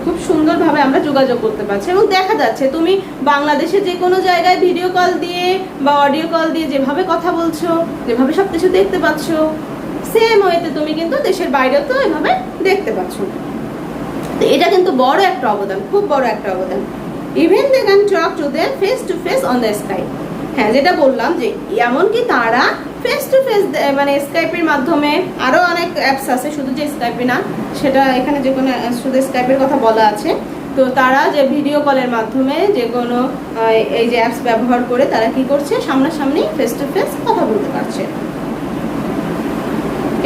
খুব সুন্দরভাবে আমরা যোগাযোগ করতে পারছি। এবং দেখা যাচ্ছে তুমি বাংলাদেশে যে কোনো জায়গায় ভিডিও কল দিয়ে বা অডিও কল দিয়ে যেভাবে কথা বলছো, যেভাবে সব কিছু দেখতে পাচ্ছ, সেম ওয়েতে তুমি কিন্তু দেশের বাইরেও তো এভাবে দেখতে পাচ্ছ। তো এটা কিন্তু বড় একটা অবদান, খুব বড় একটা অবদান। Even they can talk to them face to face on the Skype. হ্যাঁ, যেটা বললাম যে এমনকি তারা ফেস টু ফেস, মানে স্কাইপের মাধ্যমে, আরও অনেক অ্যাপস আছে, শুধু যে স্কাইপে না, সেটা এখানে যে কোনো শুধু স্কাইপের কথা বলা আছে। তো তারা যে ভিডিও কলের মাধ্যমে যে কোনো এই যে অ্যাপস ব্যবহার করে তারা কি করছে, সামনাসামনি ফেস টু ফেস কথা বলতে পারছে।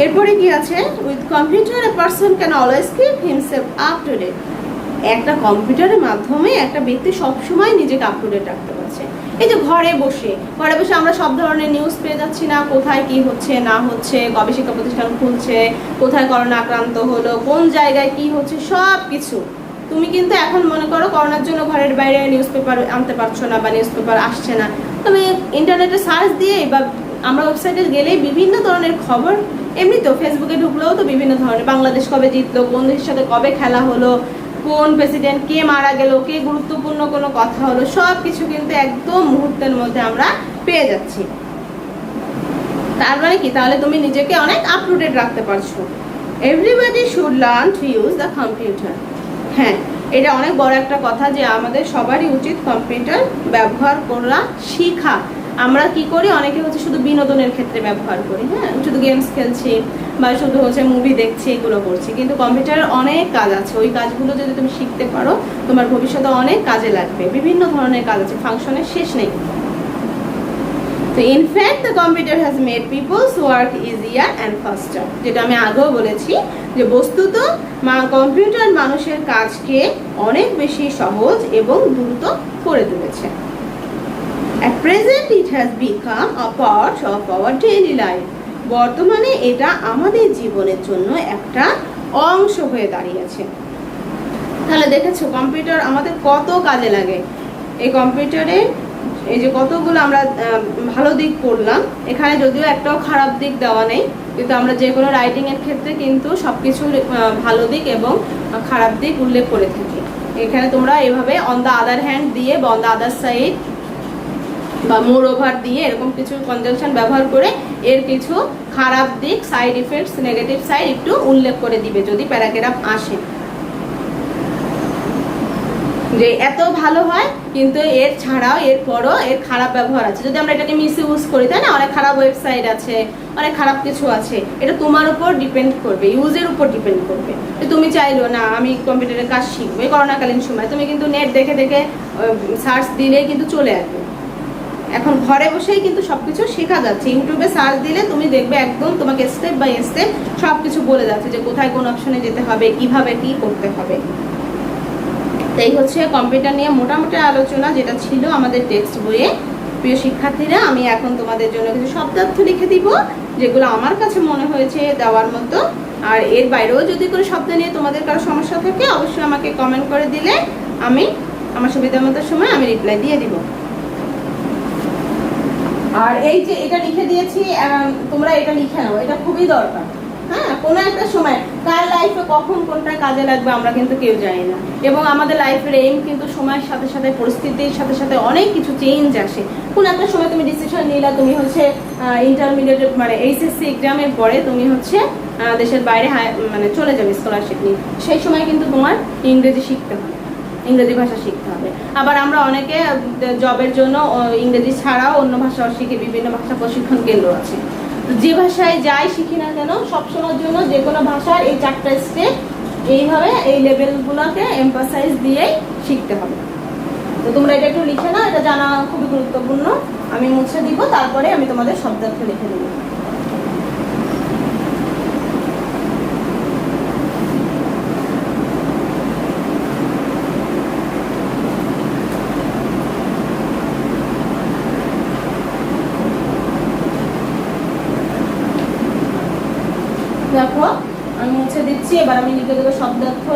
এরপরে কি আছে, with computer a person can always keep himself up to date. একটা কম্পিউটারের মাধ্যমে একটা ব্যক্তি সবসময় নিজেকে আপ টু ডেট রাখতে পারছে। এই যে ঘরে বসে আমরা সব ধরনের নিউজ পেয়ে যাচ্ছি না, কোথায় কি হচ্ছে না হচ্ছে, কবে শিক্ষা প্রতিষ্ঠান খুলছে, কোথায় করোনা আক্রান্ত হলো, কোন জায়গায় কি হচ্ছে, সব কিছু তুমি কিন্তু এখন মনে করো করোনার জন্য ঘরের বাইরে নিউজ পেপার আনতে পারছো না বা নিউজ পেপার আসছে না, তুমি ইন্টারনেটে সার্চ দিয়ে বা আমরা ওয়েবসাইটে গেলেই বিভিন্ন ধরনের খবর, এমনি তো ফেসবুকে ঢুকলেও তো বিভিন্ন ধরনের, বাংলাদেশ কবে জিতলো, কোন দেশের সাথে কবে খেলা হলো, কোন প্রেসিডেন্ট কে মারা গেল, কে গুরুত্বপূর্ণ কোনো কথা হলো, সব কিছু কিন্তু একদম মুহূর্তের মধ্যে আমরা পেয়ে যাচ্ছি। তার মানে কি, তাহলে তুমি নিজেকে অনেক আপ টু ডেট রাখতে পারছো। Everybody should learn to use the computer. হ্যাঁ, এটা অনেক বড় একটা কথা যে আমাদের সবারই উচিত কম্পিউটার ব্যবহার করা শিখা। আমরা কি করি, অনেকে হচ্ছে শুধু বিনোদনের ক্ষেত্রে ব্যবহার করি, হ্যাঁ, শুধু গেমস খেলছি বা শুধু হচ্ছে মুভি দেখছি, এগুলো করছি, কিন্তু কম্পিউটারের অনেক কাজ আছে। ওই কাজগুলো যদি তুমি শিখতে পারো, তোমার ভবিষ্যতে অনেক কাজে লাগবে। বিভিন্ন ধরনের কাজ আছে, ফাংশনের শেষ নেই। তো in fact the computer has made people's work easier and faster. যেটা আমি আগেও বলেছি যে বস্তুত কম্পিউটার মানুষের কাজকে অনেক বেশি সহজ এবং দ্রুত করে তুলেছে। At present it has become a part of our daily life. বর্তমানে এটা আমাদের জীবনের জন্য একটা অংশ হয়ে দাঁড়িয়েছে। তাহলে দেখেছো কম্পিউটার আমাদের কত কাজে লাগে। এই কম্পিউটারে এই যে কতগুলো আমরা ভালো দিক পড়লাম, এখানে যদিও একটাও খারাপ দিক দেওয়া নেই, কিন্তু আমরা যে কোনো রাইটিংয়ের ক্ষেত্রে কিন্তু সব কিছুর ভালো দিক এবং খারাপ দিক উল্লেখ করে থাকি। এখানে তোমরা এভাবে অন দ্য আদার হ্যান্ড দিয়ে বা অন দ্য আদার সাইড বা মোর ওভার দিয়ে এরকম কিছু কনজাংশন ব্যবহার করে এর কিছু খারাপ দিক, সাইড ইফেক্টস, নেগেটিভ সাইড একটু উল্লেখ করে দিবে যদি প্যারাগ্রাফ আসে, যে এত ভালো হয় কিন্তু এর ছাড়াও এর পরও এর খারাপ ব্যবহার আছে। যদি আমরা এটাকে মিস ইউজ করি, তাই না, অনেক খারাপ ওয়েবসাইট আছে, অনেক খারাপ কিছু আছে, এটা তোমার উপর ডিপেন্ড করবে, ইউজের উপর ডিপেন্ড করবে। তুমি চাইলো না আমি কম্পিউটারের কাজ শিখবো, এই করোনাকালীন সময় তুমি কিন্তু নেট দেখে দেখে সার্চ দিলেই কিন্তু চলে আসবে। এখন ঘরে বসেই কিন্তু সবকিছু শেখা যাচ্ছে। ইউটিউবে সার্চ দিলে তুমি দেখবে একদম তোমাকে স্টেপ বাই স্টেপ সবকিছু বলে যাচ্ছে যে কোথায় কোন অপশনে যেতে হবে, কিভাবে কি করতে হবে। এই হচ্ছে কম্পিউটার নিয়ে মোটামুটি আলোচনা, যেটা ছিল আমাদের টেক্সট বইয়ে। প্রিয় শিক্ষার্থীরা, আমি এখন তোমাদের জন্য কিছু শব্দার্থ লিখে দিব যেগুলো আমার কাছে মনে হয়েছে দেওয়ার মতো। আর এর বাইরেও যদি কোনো শব্দ নিয়ে তোমাদের কারো সমস্যা থাকে অবশ্যই আমাকে কমেন্ট করে দিলে আমি আমার সুবিধা মতো সময় আমি রিপ্লাই দিয়ে দিব। আর এই যে এটা লিখে দিয়েছি, তোমরা এটা লিখে নাও, এটা খুবই দরকার। হ্যাঁ, কোনো একটা সময় কার লাইফে কখন কোনটা কাজে লাগবে আমরা কিন্তু কেউ জানি না, এবং আমাদের লাইফের এইম কিন্তু সময়ের সাথে সাথে পরিস্থিতির সাথে সাথে অনেক কিছু চেঞ্জ আসে। কোন একটা সময় তুমি ডিসিশন নিলা, তুমি হচ্ছে ইন্টারমিডিয়েট মানে এইচএসসি এক্সামের পরে তুমি হচ্ছে দেশের বাইরে মানে চলে যাবে স্কলারশিপ নিয়ে, সেই সময় কিন্তু তোমার ইংরেজি শিখতে হবে, ইংরেজি ভাষা শিখতে হবে। আবার আমরা অনেকে জবের জন্য ইংরেজি ছাড়াও অন্য ভাষাও শিখি, বিভিন্ন ভাষা প্রশিক্ষণ কেন্দ্র আছে। যে ভাষায় যাই শিখি না কেন, সবসময়ের জন্য যে কোনো ভাষার এই 4টা স্টেপ এইভাবে এই লেভেলগুলোকে এমফাসাইজ দিয়েই শিখতে হবে। তো তোমরা এটা একটু লিখে নাও, এটা জানা খুবই গুরুত্বপূর্ণ। আমি মুছে দিব, তারপরে আমি তোমাদের শব্দার্থ লিখে দেবো। দেখো আমি মুছে দিচ্ছি, এবার আমি লিখে দেবো শব্দার্থ।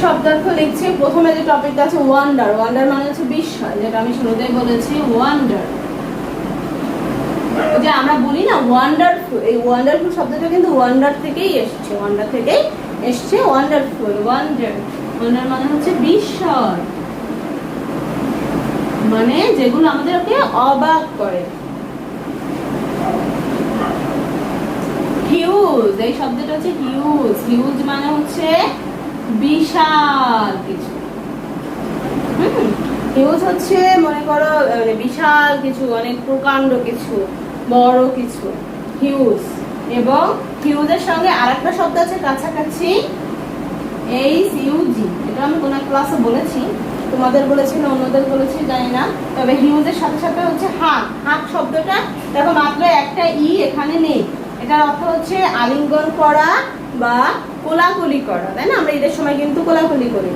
শব্দার্থ লিখছি। প্রথমে যে টপিকটা আছে ওয়ান্ডার, ওয়ান্ডার মানে হচ্ছে বিস্ময়, যেটা আমি শুরুতেই বলেছি ওয়ান্ডার। যে আমরা বলি না ওয়ান্ডারফুল, এই ওয়ান্ডারফুল শব্দটা কিন্তু ওয়ান্ডার থেকেই এসেছে, ওয়ান্ডার থেকেই এসছে ওয়ান্ডারফুল। ওয়ান্ডার, ওয়ান্ডার মানে হচ্ছে বিস্ময়, মানে যেগুলো আমাদেরকে অবাক করে। হিউজ, এই শব্দটা হচ্ছে হিউজ, হিউজ মানে হচ্ছে বিশাল কিছু। হিউজ হচ্ছে মনে করো মানে বিশাল কিছু, অনেক প্রকাণ্ড কিছু, বড় কিছু, হিউজ। এবং হিউজের সঙ্গে আরেকটা শব্দ আছে কাছাকাছি, HUG। এটা আমি কোন ক্লাসে বলেছি, তোমাদের বলেছি না অন্যদের বলেছি জানি না, তবে হিউজের সাথে সাথে হচ্ছে হাগ। হাগ শব্দটা দেখো মাত্র একটা ই এখানে নেই, এটার অর্থ হচ্ছে আলিঙ্গন করা বা কোলাকুলি করা, তাই না? আমরা ঈদের সময় কিন্তু কোলাকুলি করি।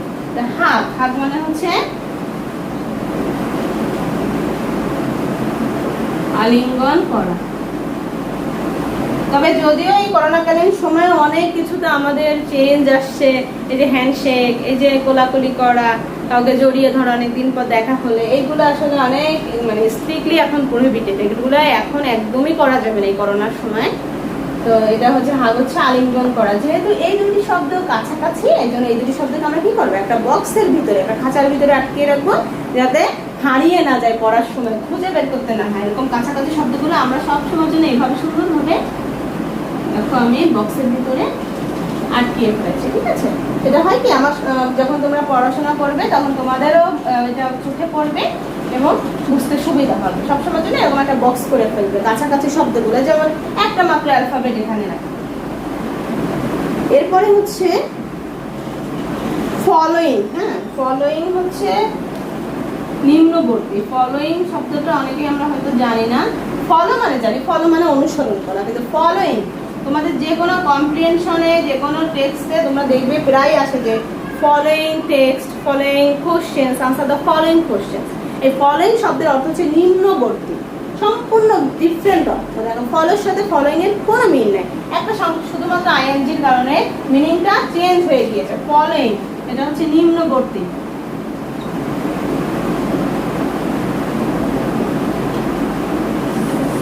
হাগ, হাগ মানে হচ্ছে আলিঙ্গন করা। তবে যদিও এই করোনাকালীন সময়ে অনেক কিছুতে আমাদের চেঞ্জ আসছে, এই যে হ্যান্ডশেক, এই যে কোলাকুলি করা, কাউকে জড়িয়ে ধরা অনেকদিন পর দেখা হলে, এইগুলো আসলে অনেক মানে স্ট্রিক্টলি এখন প্রহিবিটেড, এগুলো এখন একদমই করা যাবে না এই করোনার সময়। তো এটা হচ্ছে হাগ হচ্ছে আলিঙ্গন করা। যেহেতু এই দুটি শব্দ কাছাকাছি, এই জন্য এই দুটি শব্দকে আমরা কি করবো, একটা বক্সের ভিতরে, একটা খাঁচার ভিতরে আটকে রাখবো, যাতে হারিয়ে না যায়, পড়ার সময় খুঁজে বের করতে না হয়। এরকম কাছাকাছি শব্দগুলো আমরা সব সময়ের জন্য এইভাবে সুন্দরভাবে দেখো আমি বক্সের ভিতরে আটকিয়ে ফেলেছি, ঠিক আছে? এটা হয় কি, আমার যখন তোমরা পড়াশোনা করবে তখন তোমাদেরও এটা চোখে পড়বে এবং বুঝতে সুবিধা হবে। সবসময়ের জন্য এরকম একটা বক্স করে ফেলবে কাছাকাছি শব্দগুলো, যেমন একটা মাত্র অ্যালফাবেট এখানে রাখবে। এরপরে হচ্ছে ফলোইং। হ্যাঁ, ফলোইং হচ্ছে নিম্নবর্তী। ফলোইং শব্দটা অনেকেই আমরা হয়তো জানি না। ফলো মানে জানি, ফলো মানে অনুসরণ করা, কিন্তু ফলোইং তোমাদের যে কোনো কম্প্রিহেনশনে, যে কোনো টেক্সটে তোমরা দেখবে প্রায় আসে যে following text, following questions, answer the following questions. এই ফলোইং শব্দের অর্থ হচ্ছে নিম্নবর্তী, সম্পূর্ণ ডিফারেন্ট অর্থ। দেখো ফলোর সাথে ফলোইং এর কোনো মিল নেই, একটা শুধুমাত্র আইএনজির কারণে মিনিংটা চেঞ্জ হয়ে গিয়েছে। ফলোইং এটা হচ্ছে নিম্নবর্তী।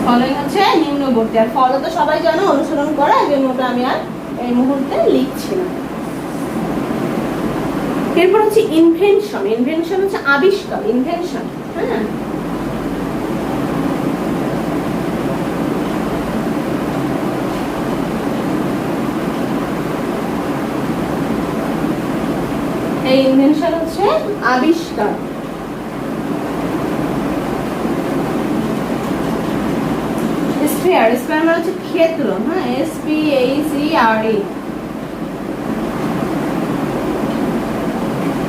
ফলোইং হচ্ছে নিম্নবর্তী, আর ফলো তো সবাই জানো অনুসরণ করা, এই জন্য ওটা আমি আর এই মুহূর্তে লিখছি না। এরপর হচ্ছে ইনভেনশন। ইনভেনশন হচ্ছে আবিষ্কার, ইনভেনশন। হ্যাঁ, এই ইনভেনশন হচ্ছে আবিষ্কার। স্ফিয়ার, স্ফিয়ার মানে হচ্ছে ক্ষেত্র। হ্যাঁ, SPHERE,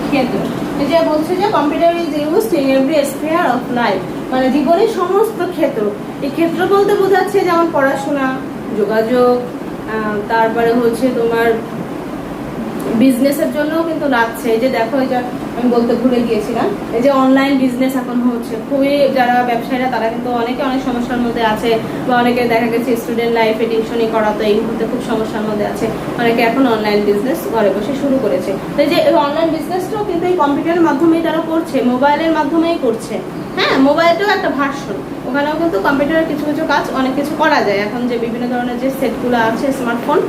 ক্ষেত্র। এই যে বলছে যে computer is used in every sphere of life, মানে জীবনের সমস্ত ক্ষেত্র। এই ক্ষেত্র বলতে বোঝাচ্ছে যেমন পড়াশোনা, যোগাযোগ, তারপরে হচ্ছে তোমার বিজনেসের জন্য কিন্তু লাগছে। এই যে দেখো, এই যে আমি বলতে ভুলে গিয়েছিলাম, এই যে অনলাইন বিজনেস এখন হচ্ছে, খুবই যারা ব্যবসায়ীরা তারা কিন্তু অনেকে অনেক সমস্যার মধ্যে আছে, বা অনেকে দেখা গেছে স্টুডেন্ট লাইফে টিউশনি করা, তো এই মুহূর্তে খুব সমস্যার মধ্যে আছে, অনেকে এখন অনলাইন বিজনেস ঘরে বসে শুরু করেছে। তো এই যে অনলাইন বিজনেসটাও কিন্তু এই কম্পিউটারের মাধ্যমেই তারা করছে, মোবাইলের মাধ্যমেই করছে। হ্যাঁ, মোবাইলটাও একটা ভার্সন, ওখানেও কিন্তু কম্পিউটারের কিছু কিছু কাজ অনেক কিছু করা যায় এখন, যে বিভিন্ন ধরনের যে সেটগুলো আছে স্মার্টফোন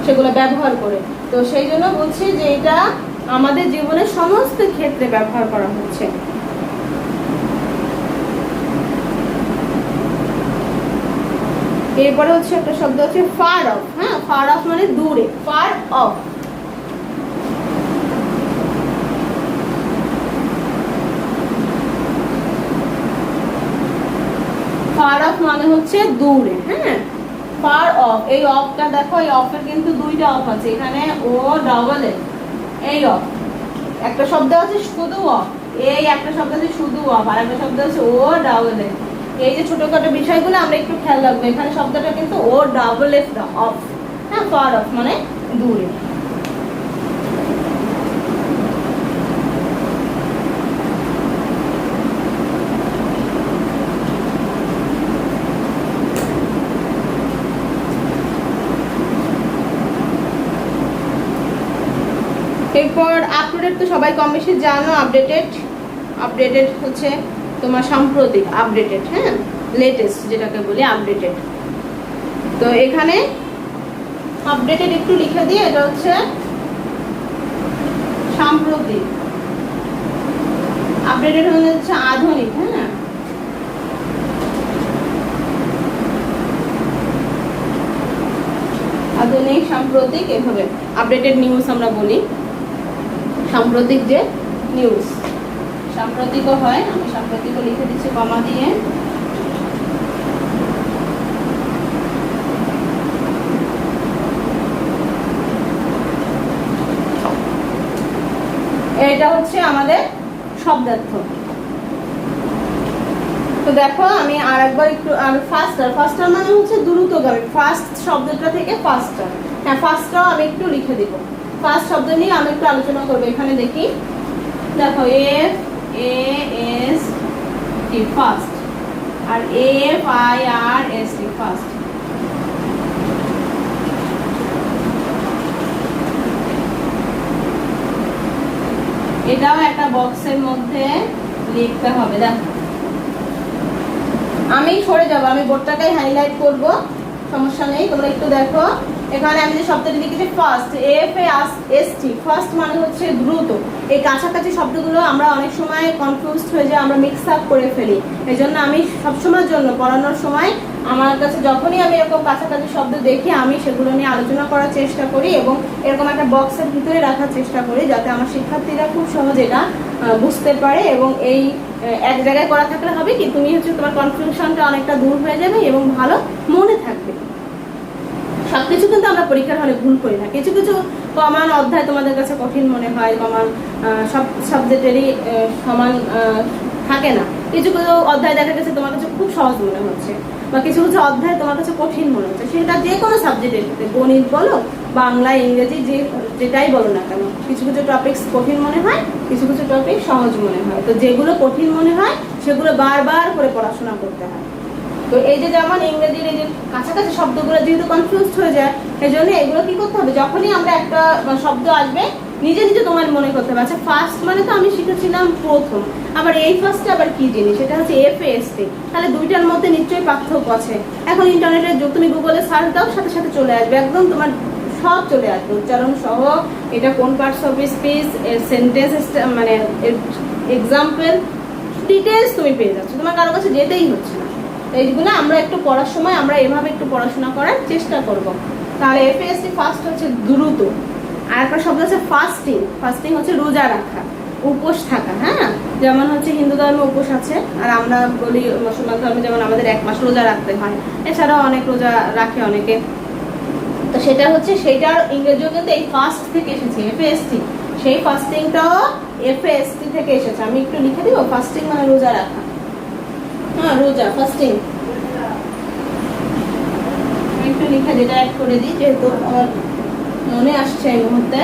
সেগুলো ব্যবহার করে। তো সেই জন্য বলছি যে এটা আমাদের জীবনের সমস্ত ক্ষেত্রে ব্যবহার করা হচ্ছে। এরপরে হচ্ছে একটা শব্দ হচ্ছে ফার অফ। হ্যাঁ, ফার অফ মানে দূরে, ফার অফ। ফার অফ মানে হচ্ছে দূরে। হ্যাঁ, ফার অফ, এই অফটা দেখো, এই অফের কিন্তু দুইটা অফ আছে এখানে, ও ডাবল এ, এই অফ। একটা শব্দ আছে শুধু অফ, এই একটা শব্দ আছে শুধু অফ, আর একটা শব্দ আছে ও ডাবল এ। এই যে ছোটখাটো বিষয়গুলো আমরা একটু খেয়াল রাখবো, এখানে শব্দটা কিন্তু ও ডাবল এফ অফ। হ্যাঁ, ফার অফ মানে দূরে। এরপর আপডেটেড তো সবাই কম বেশি জানো, আপডেটেড। আপডেটেড হচ্ছে তোমার সাম্প্রতিক, আপডেটেড। হ্যাঁ, লেটেস্ট যেটাকে বলি আপডেটেড। তো এখানে আপডেটেড একটু লিখে দিয়ে, এটা হচ্ছে সাম্প্রতিক। আপডেটেড মানে হচ্ছে আধুনিক। হ্যাঁ, আধুনিক, সাম্প্রতিক, এভাবে আপডেটেড নিউজ আমরা বলি। সাম্প্রতিক যে নিউজ, সাম্প্রতিকও হয়, আমি সাম্প্রতিকও লিখে দিচ্ছি কমা দিয়ে। এটা হচ্ছে আমাদের শব্দার্থ। তো দেখো আমি আর একবার একটু, আর ফাস্টার, ফাস্টার মানে হচ্ছে দ্রুতগামী, ফাস্ট শব্দটা থেকে ফাস্টার। হ্যাঁ, ফাস্টটাও আমি একটু লিখে দিব। ফাস্ট শব্দ নিয়ে আমি একটু আলোচনা করবো। এখানে দেখি, দেখো F A S T fast, আর F I R S T first. এটাও একটা বক্সের মধ্যে লিখতে হবে। দেখো আমি সরে যাবো, আমি বোর্ডটাকেই হাইলাইট করব, সমস্যা নেই, তোমরা একটু দেখো। এখানে আমি যে শব্দটি লিখেছি first, F A S T, first মানে হচ্ছে দ্রুত। এই কাছাকাছি শব্দগুলো আমরা অনেক সময় কনফিউজড হয়ে যায়, আমরা মিক্স আপ করে ফেলি। এই জন্য আমি সবসময়ের জন্য পড়ানোর সময় আমার কাছে যখনই আমি এরকম কাছাকাছি শব্দ দেখি, আমি সেগুলো নিয়ে আলোচনা করার চেষ্টা করি এবং এরকম একটা বক্সের ভিতরে রাখার চেষ্টা করি, যাতে আমার শিক্ষার্থীরা খুব সহজে এটা বুঝতে পারে। এবং এই এক জায়গায় করা থাকলে হবে কি, তুমি হচ্ছে তোমার কনফিউশনটা অনেকটা দূর হয়ে যাবে এবং ভালো মনে থাকবে। সবকিছু কিন্তু আমরা পরীক্ষার হলে ভুল করি না, কিছু কিছু কমন অধ্যায় তোমাদের কাছে কঠিন মনে হয়, কমন সব সাবজেক্টেরই সমান থাকে না। কিছু কিছু অধ্যায় দেখা গেছে তোমার কাছে খুব সহজ মনে হচ্ছে, বা কিছু কিছু অধ্যায় তোমার কাছে কঠিন মনে হচ্ছে। সেটা যে কোনো সাবজেক্টের ক্ষেত্রে, গণিত বলো, বাংলা, ইংরেজি, যেটাই বলো না কেন, কিছু কিছু টপিকস কঠিন মনে হয়, কিছু কিছু টপিক সহজ মনে হয়। তো যেগুলো কঠিন মনে হয় সেগুলো বারবার করে পড়াশোনা করতে হয়। তো এই যে যেমন ইংরেজির এই যে কাছাকাছি শব্দগুলো যেহেতু কনফিউজড হয়ে যায়, এই জন্য এগুলো কি করতে হবে, যখনই আমরা একটা শব্দ আসবে নিজে নিজে তোমার মনে করতে হবে, আচ্ছা ফার্স্ট মানে তো আমি শিখেছিলাম প্রথম, আবার এই ফার্স্টে আবার কি জিনিস, এটা হচ্ছে এফ এস টি, তাহলে দুইটার মধ্যে নিশ্চয়ই পার্থক্য আছে। এখন ইন্টারনেটে তুমি গুগলে সার্চ দাও, সাথে সাথে চলে আসবে, একদম তোমার সব চলে আসবে উচ্চারণ সহ, এটা কোন পার্টস অফ স্পিচ, সেন্টেন্স, মানে এক্সাম্পল, ডিটেলস তুমি পেয়ে যাচ্ছ, তোমার কারো কাছে যেতেই হচ্ছে না। এইগুলো আমরা একটু পড়ার সময় আমরা এভাবে একটু পড়াশোনা করার চেষ্টা করব। তাহলে এফএসটি ফার্স্ট হচ্ছে দ্রুত। আর একটা শব্দ হচ্ছে ফাস্টিং, ফাস্টিং হচ্ছে রোজা রাখা, উপোস থাকা। হ্যাঁ, যেমন হচ্ছে হিন্দু ধর্মে উপোস আছে, আর আমরা বলি মুসলমান ধর্মে যেমন আমাদের 1 মাস রোজা রাখতে হয়, এছাড়াও অনেক রোজা রাখে অনেকে। তো সেটা হচ্ছে, সেইটার ইংরেজিও কিন্তু এই ফাস্ট থেকে এসেছে, এফএসটি, সেই ফাস্টিংটাও এফএসটি থেকে এসেছে। আমি একটু লিখে দিব, ফাস্টিং মানে রোজা রাখা। হ্যাঁ, রোজা, ফাস্টিং একটু লিখে যেটা অ্যাড করে দিই, যেহেতু আমার মনে আসছে এই মুহূর্তে।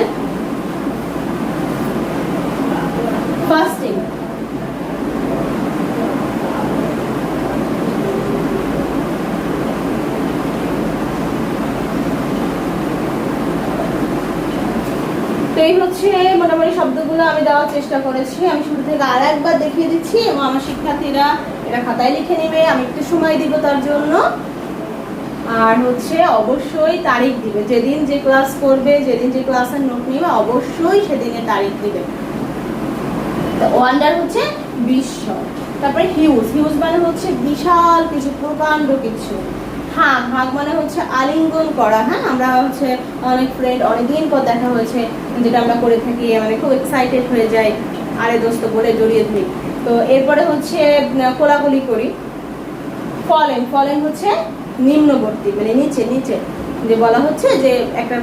তো এই হচ্ছে মোটামুটি শব্দগুলো আমি দেওয়ার চেষ্টা করেছি। আমি শুরু থেকে আর একবার দেখিয়ে দিচ্ছি এবং আমার শিক্ষার্থীরা এটা খাতায় লিখে নেবে, আমি একটু সময় দিব তার জন্য। আর হচ্ছে অবশ্যই তারিখ দিবে, যেদিন যে ক্লাস করবে, যেদিন যে ক্লাসের নোট নিবে অবশ্যই সেদিনের তারিখ দিবে। ওয়ান্ডার হচ্ছে বিস্ময়। তারপরে হিউজ, হিউজ মানে হচ্ছে বিশাল কিছু, প্রকাণ্ড কিছু। হাগ, হাগ মানে হচ্ছে আলিঙ্গন করা। হ্যাঁ, আমরা হচ্ছে অনেক ফ্রেন্ড অনেকদিন পর দেখা হয়েছে, যেটা আমরা করে থাকি, মানে খুব এক্সাইটেড হয়ে যাই, আরে দোস্ত বলে জড়িয়ে ধরি। তো এরপরে হচ্ছে কোলাকুলি করি। ফলেন, ফলেন হচ্ছে নিম্নবর্তী, মানে নিচে নিচে, যে বলা হচ্ছে যে একটা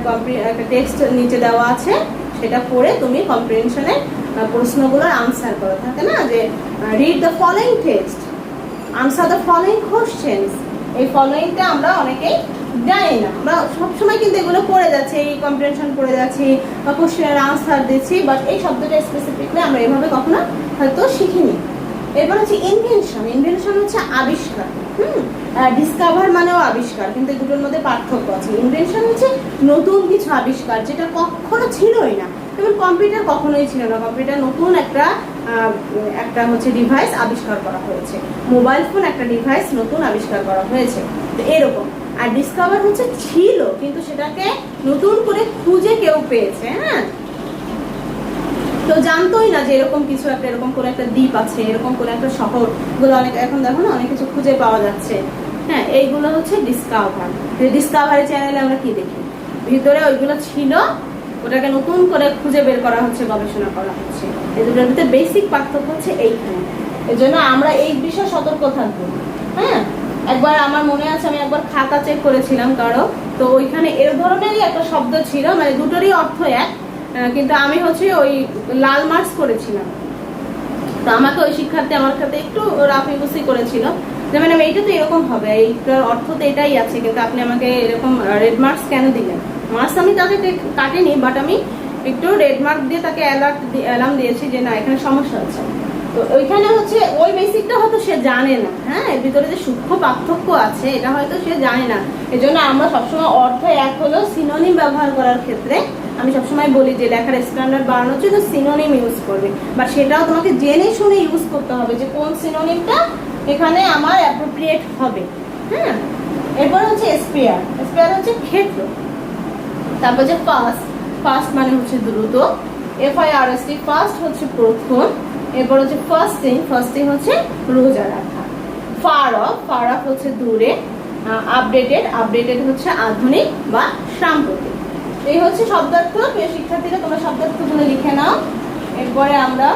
টেক্সট নিচে দেওয়া আছে, সেটা পড়ে তুমি কম্প্রিহেনশনের প্রশ্নগুলোর আনসার করো। থাকে না যে read the following text, answer the following questions. এই ফলোইংটা আমরা অনেকেই জানি না, আমরা সবসময় কিন্তু এগুলো পড়ে যাচ্ছি, এই কম্প্রিহেনশন পড়ে যাচ্ছি বা কোশ্চেনের আনসার দিচ্ছি, বাট এই শব্দটা স্পেসিফিকলি আমরা এভাবে কখনো হয়তো শিখিনি। এরপর হচ্ছে ইনভেনশন। ইনভেনশন হচ্ছে আবিষ্কার। ডিসকভার মানেও আবিষ্কার, কিন্তু দুটোর মধ্যে পার্থক্য আছে। ইনভেনশন হচ্ছে নতুন কিছু আবিষ্কার, যেটা কখনো ছিলই না। যেমন কম্পিউটার কখনোই ছিল না, কম্পিউটার নতুন একটা হচ্ছে ডিভাইস আবিষ্কার করা হয়েছে। মোবাইল ফোন একটা ডিভাইস নতুন আবিষ্কার করা হয়েছে, তো এরকম। আর ডিসকভার হচ্ছে ছিল কিন্তু সেটাকে নতুন করে খুঁজে কেউ পেয়েছে। হ্যাঁ, তো জানতোই না যে এরকম কিছু একটা, এরকম করে একটা দ্বীপ আছে, এরকম করে একটা শহর, গুলো অনেক, এখন দেখো না অনেক কিছু খুঁজে পাওয়া যাচ্ছে। হ্যাঁ, এইগুলো হচ্ছে ডিসকভার। ডিসকভারি চ্যানেলে আমরা কি দেখি, ভিতরে ওইগুলো ছিল, ওটাকে নতুন করে খুঁজে বের করা হচ্ছে, গবেষণা করা হচ্ছে। এই দুটোর ভিতরে বেসিক পার্থক্য হচ্ছে এইখানে। এই জন্য আমরা এই বিষয়ে সতর্ক থাকবো। হ্যাঁ, একবার আমার মনে আছে আমি একবার খাতা চেক করেছিলাম কারো, তো ওইখানে এর ধরনেরই একটা শব্দ ছিল, মানে দুটোরই অর্থ এক, কিন্তু আমি হচ্ছে ওই লাল মার্কস করেছিলাম। তো আমাকে ওই শিক্ষার্থী আমার সাথে একটু রাফিগুসি করেছিল যে ম্যাডাম এইটা তো এরকম হবে, এইটার অর্থ তো এটাই আছে, কিন্তু আপনি আমাকে এরকম রেড মার্কস কেন দিলেন? মার্কস আমি তাকে কাটিনি, বাট আমি একটু রেড মার্ক দিয়ে তাকে অ্যালার্ম দিয়েছি যে না এখানে সমস্যা আছে। তো ওইখানে হচ্ছে ওই বেসিকটা হয়তো সে জানে না। হ্যাঁ, এর ভিতরে যে সূক্ষ্ম পার্থক্য আছে এটা হয়তো সে জানে না। এই জন্য আমরা সবসময় অর্থ এক হলেও সিনোনিম ব্যবহার করার ক্ষেত্রে আমি সবসময় বলি যে লেখার স্ট্যান্ডার্ড বাড়ানোর জন্য সিনোনিম ইউজ করবে, বা সেটাও তোমাকে জেনে শুনে ইউজ করতে হবে যে কোন সিনোনিমটা এখানে আমার অ্যাপ্রোপ্রিয়েট হবে। হ্যাঁ, এরপর হচ্ছে স্পেয়ার। স্পেয়ার হচ্ছে ক্ষেত্র। তারপর যে ফাস্ট, ফাস্ট মানে হচ্ছে দ্রুত, FIRST, ফাস্ট হচ্ছে প্রথম। এরপর হচ্ছে ফাস্টিং, ফাস্টিং হচ্ছে রোজা রাখা। ফার অফ, ফার অফ হচ্ছে দূরে। আপডেটেড, আপডেটেড হচ্ছে আধুনিক বা সাম্প্রতিক। এই হচ্ছে শব্দার্থ। প্রিয় শিক্ষার্থীরা তোমরা শব্দার্থগুলো লিখে নাও। এরপরে আমরা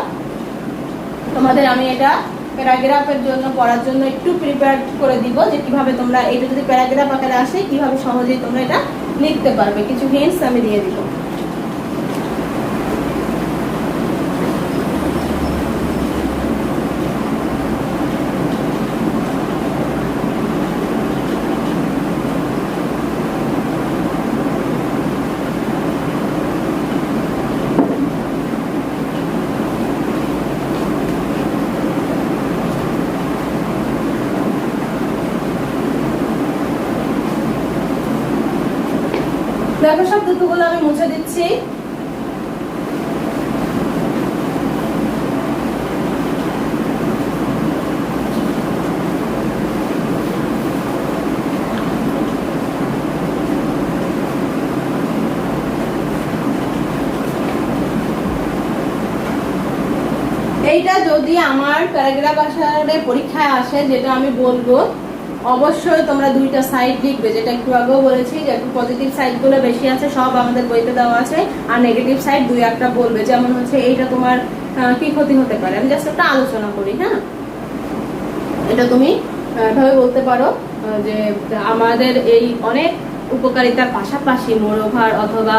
আমি এটা প্যারাগ্রাফের জন্য পড়ার জন্য একটু প্রিপেয়ার করে দিব, যে কিভাবে তোমরা এটা যদি প্যারাগ্রাফ আকারে আসে কিভাবে সহজেই তোমরা এটা লিখতে পারবে। কিছু হিন্টস আমি দিয়ে দিব। দেখো শব্দগুলো আমি মুছে দিচ্ছি। এইটা যদি আমার প্যারাগ্রাফ আকারে পরীক্ষায় আসে, যেটা আমি বলবো, অবশ্যই তোমরা দুইটা সাইড লিখবে, যেটা একটু আগেও বলেছি যে একটু পজিটিভ সাইডগুলো বেশি আছে, সব আমাদের বইতে দেওয়া আছে, আর নেগেটিভ সাইড দুই একটা বলবে। যেমন হচ্ছে এইটা তোমার কি ক্ষতি হতে পারে, আমি জাস্ট একটা আলোচনা করি। হ্যাঁ, এটা তুমি এভাবে বলতে পারো যে আমাদের এই অনেক উপকারিতার পাশাপাশি মোরওভার অথবা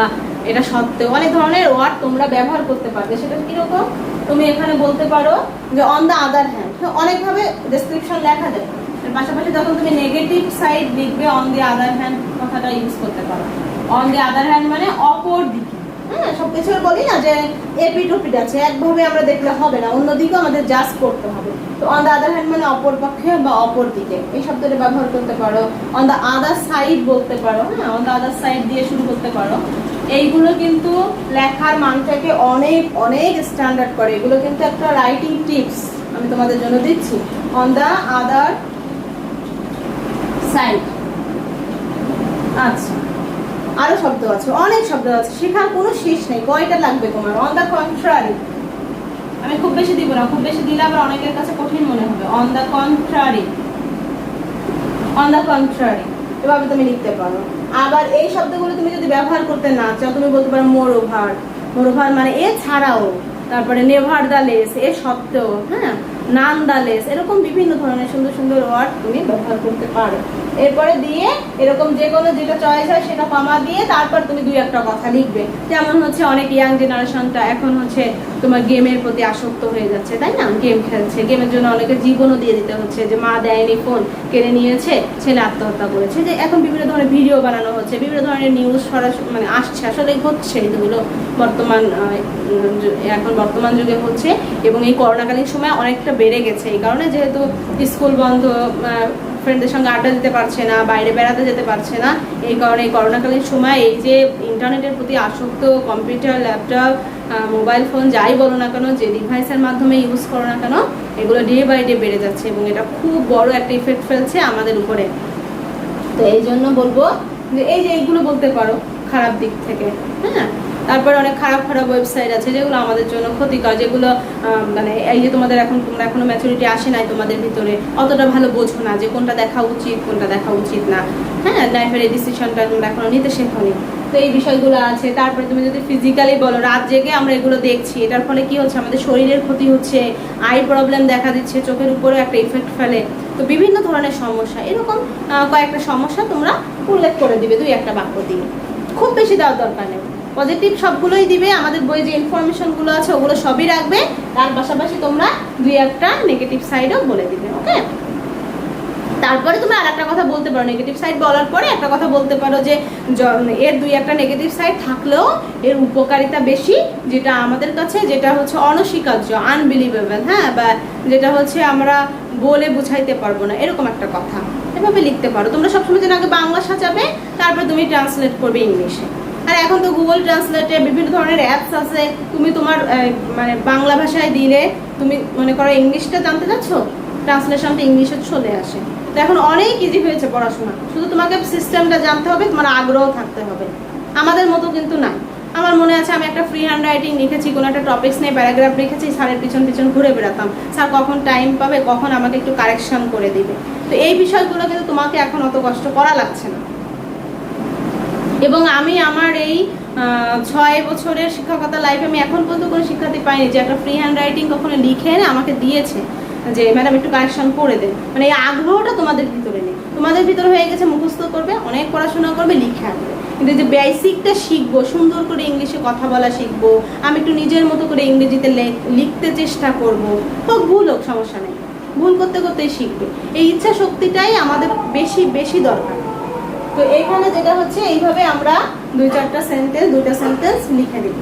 এটা সত্ত্বেও অনেক ধরনের ওয়ার্ড তোমরা ব্যবহার করতে পারবে। সেটা কিরকম, তুমি এখানে বলতে পারো যে অন দ্য আদার হ্যান্ড, অনেকভাবে ডেসক্রিপশন লেখা যায়। পাশাপাশি যখন তুমি নেগেটিভ সাইড লিখবে, অন দি আদার হ্যান্ড কথাটা ইউজ করতে পারো। অন দি আদার হ্যান্ড মানে অপর দিকে। হ্যাঁ, সবকিছু বলি না যে এপিট ওপিট আছে, একভাবে আমরা দেখলে হবে না, অন্যদিকেও আমাদের জাজ করতে হবে। তো অন দ্য আদার হ্যান্ড মানে অপর পক্ষে বা অপর দিকে, এই শব্দটা ব্যবহার করতে পারো। অন দ্য আদার সাইড বলতে পারো। হ্যাঁ, অন দ্য আদার সাইড দিয়ে শুরু করতে পারো। এইগুলো কিন্তু লেখার মানটাকে অনেক অনেক স্ট্যান্ডার্ড করে। এগুলো কিন্তু একটা রাইটিং টিপস আমি তোমাদের জন্য দিচ্ছি। On the other side. আচ্ছা, আরো শব্দ আছে, অনেক শব্দ আছে, শেখার কোনো শেষ নেই। কয়টা লাগবে তোমার? অন দ্য কন্ট্রারি, আমি খুব বেশি দিব না, খুব বেশি দিলে আবার অনেকের কাছে কঠিন মনে হবে। On the contrary, on the contrary, এভাবে তুমি লিখতে পারো। আবার এই শব্দগুলো তুমি যদি ব্যবহার করতে না চাও, তুমি বলতে পারো মোর ওভার। মোর ওভার মানে এ ছাড়াও, তারপরে নেভার দ্য লেস, এ সত্ত্বেও, হ্যাঁ, নান দ্য লেস, এরকম বিভিন্ন ধরনের সুন্দর সুন্দর ওয়ার্ড তুমি ব্যবহার করতে পারো। এরপরে দিয়ে এরকম যে কোনো যেটা চয়েস হয় সেটা কমা দিয়ে তারপর তুমি দুই একটা কথা লিখবে। যেমন হচ্ছে অনেক ইয়াং জেনারেশনটা এখন হচ্ছে তোমার গেমের প্রতি আসক্ত হয়ে যাচ্ছে, তাই না? গেম খেলছে, গেমের জন্য অনেকে জীবনও দিয়ে দিতে হচ্ছে, যে মা দেয়নি, ফোন কেড়ে নিয়েছে, ছেলে আত্মহত্যা করেছে। যে এখন বিভিন্ন ধরনের ভিডিও বানানো হচ্ছে, বিভিন্ন ধরনের নিউজ সরাসরি মানে আসছে, আসলে হচ্ছে এগুলো এখন বর্তমান যুগে হচ্ছে। এবং এই করোনাকালীন সময় অনেকটা বেড়ে গেছে এই কারণে, যেহেতু স্কুল বন্ধ, ফ্রেন্ডদের সঙ্গে আড্ডা দিতে পারছে না, বাইরে বেড়াতে যেতে পারছে না, এই কারণে এই করোনাকালীন সময় এই যে ইন্টারনেটের প্রতি আসক্ত, কম্পিউটার, ল্যাপটপ, মোবাইল ফোন যাই বলো না কেন, যে ডিভাইসের মাধ্যমে ইউজ করো না কেন, এগুলো ডে বাই ডে বেড়ে যাচ্ছে এবং এটা খুব বড় একটা ইফেক্ট ফেলছে আমাদের উপরে। তো এই জন্য বলবো যে এই যে এইগুলো বলতে পারো খারাপ দিক থেকে, হ্যাঁ। তারপরে অনেক খারাপ খারাপ ওয়েবসাইট আছে যেগুলো আমাদের জন্য ক্ষতিকর, যেগুলো মানে এই যে তোমরা এখনো ম্যাচুরিটি আসে নাই তোমাদের ভিতরে, অতটা ভালো বোঝো না যে কোনটা দেখা উচিত কোনটা দেখা উচিত না, হ্যাঁ, লাইফের এই ডিসিশনটা তোমরা এখনো নিতে শেখোনি। তো এই বিষয়গুলো আছে। তারপরে তুমি যদি ফিজিক্যালি বলো, রাত জেগে আমরা এগুলো দেখছি, এটার ফলে কি হচ্ছে, আমাদের শরীরের ক্ষতি হচ্ছে, আই প্রবলেম দেখা দিচ্ছে, চোখের উপরে একটা ইফেক্ট ফেলে। তো বিভিন্ন ধরনের সমস্যা, এরকম কয়েকটা সমস্যা তোমরা উল্লেখ করে দিবে দুই একটা বাক্য দিয়ে, খুব বেশি দেওয়ার দরকার নেই। পজিটিভ সবগুলোই দিবে, আমাদের বই যে ইনফরমেশনগুলো আছে ওগুলো সবই রাখবে, তার পাশাপাশি তোমরা দুই একটা নেগেটিভ সাইডও বলে দিবে। ওকে, তারপরে তুমি আর একটা কথা বলতে পারো, নেগেটিভ সাইড বলার পরে একটা কথা বলতে পারো যে এর দুই একটা নেগেটিভ সাইড থাকলেও এর উপকারিতা বেশি, যেটা আমাদের কাছে যেটা হচ্ছে অনস্বীকার্য, আনবিলিভেবল, হ্যাঁ, বা যেটা হচ্ছে আমরা বলে বুঝাইতে পারবো না, এরকম একটা কথা এভাবে লিখতে পারো। তোমরা সবসময় যেন আগে বাংলা সাজাবে, তারপর তুমি ট্রান্সলেট করবে ইংলিশে। আর এখন তো গুগল ট্রান্সলেটে বিভিন্ন ধরনের অ্যাপস আছে, তুমি তোমার মানে বাংলা ভাষায় দিলে, তুমি মনে করো ইংলিশটা জানতে চাচ্ছ, ট্রান্সলেশনটা ইংলিশে চলে আসে। তো এখন অনেক ইজি হয়েছে পড়াশোনা, শুধু তোমাকে সিস্টেমটা জানতে হবে, তোমার আগ্রহ থাকতে হবে। আমাদের মতো কিন্তু না। আমার মনে আছে আমি একটা ফ্রি হ্যান্ড রাইটিং লিখেছি, কোনো একটা টপিক্স নিয়ে প্যারাগ্রাফ লিখেছি, স্যারের পিছন পিছন ঘুরে বেড়াতাম, স্যার কখন টাইম পাবে, কখন আমাকে একটু কারেকশন করে দিবে। তো এই বিষয়গুলো কিন্তু তোমাকে এখন অত কষ্ট করা লাগছে না। এবং আমি আমার এই 6 বছরের শিক্ষকতা লাইফে আমি এখন পর্যন্ত কোনো শিক্ষার্থী পাইনি যে একটা ফ্রি হ্যান্ড রাইটিং কখনো লিখে এনে আমাকে দিয়েছে যে ম্যাডাম একটু কারেকশন করে দেন। মানে এই আগ্রহটা তোমাদের ভিতরে নেই, তোমাদের ভিতরে হয়ে গেছে মুখস্থ করবে, অনেক পড়াশোনা করবে, লিখে আনবে, কিন্তু যে বেসিকটা শিখবো, সুন্দর করে ইংলিশে কথা বলা শিখবো, আমি একটু নিজের মতো করে ইংরেজিতে লিখতে চেষ্টা করবো, হোক ভুল হোক সমস্যা নেই, ভুল করতে করতেই শিখবে। এই ইচ্ছা শক্তিটাই আমাদের বেশি বেশি দরকার। তো এখানে যেটা হচ্ছে এইভাবে আমরা দুইটা সেন্টেন্স লিখে দিব।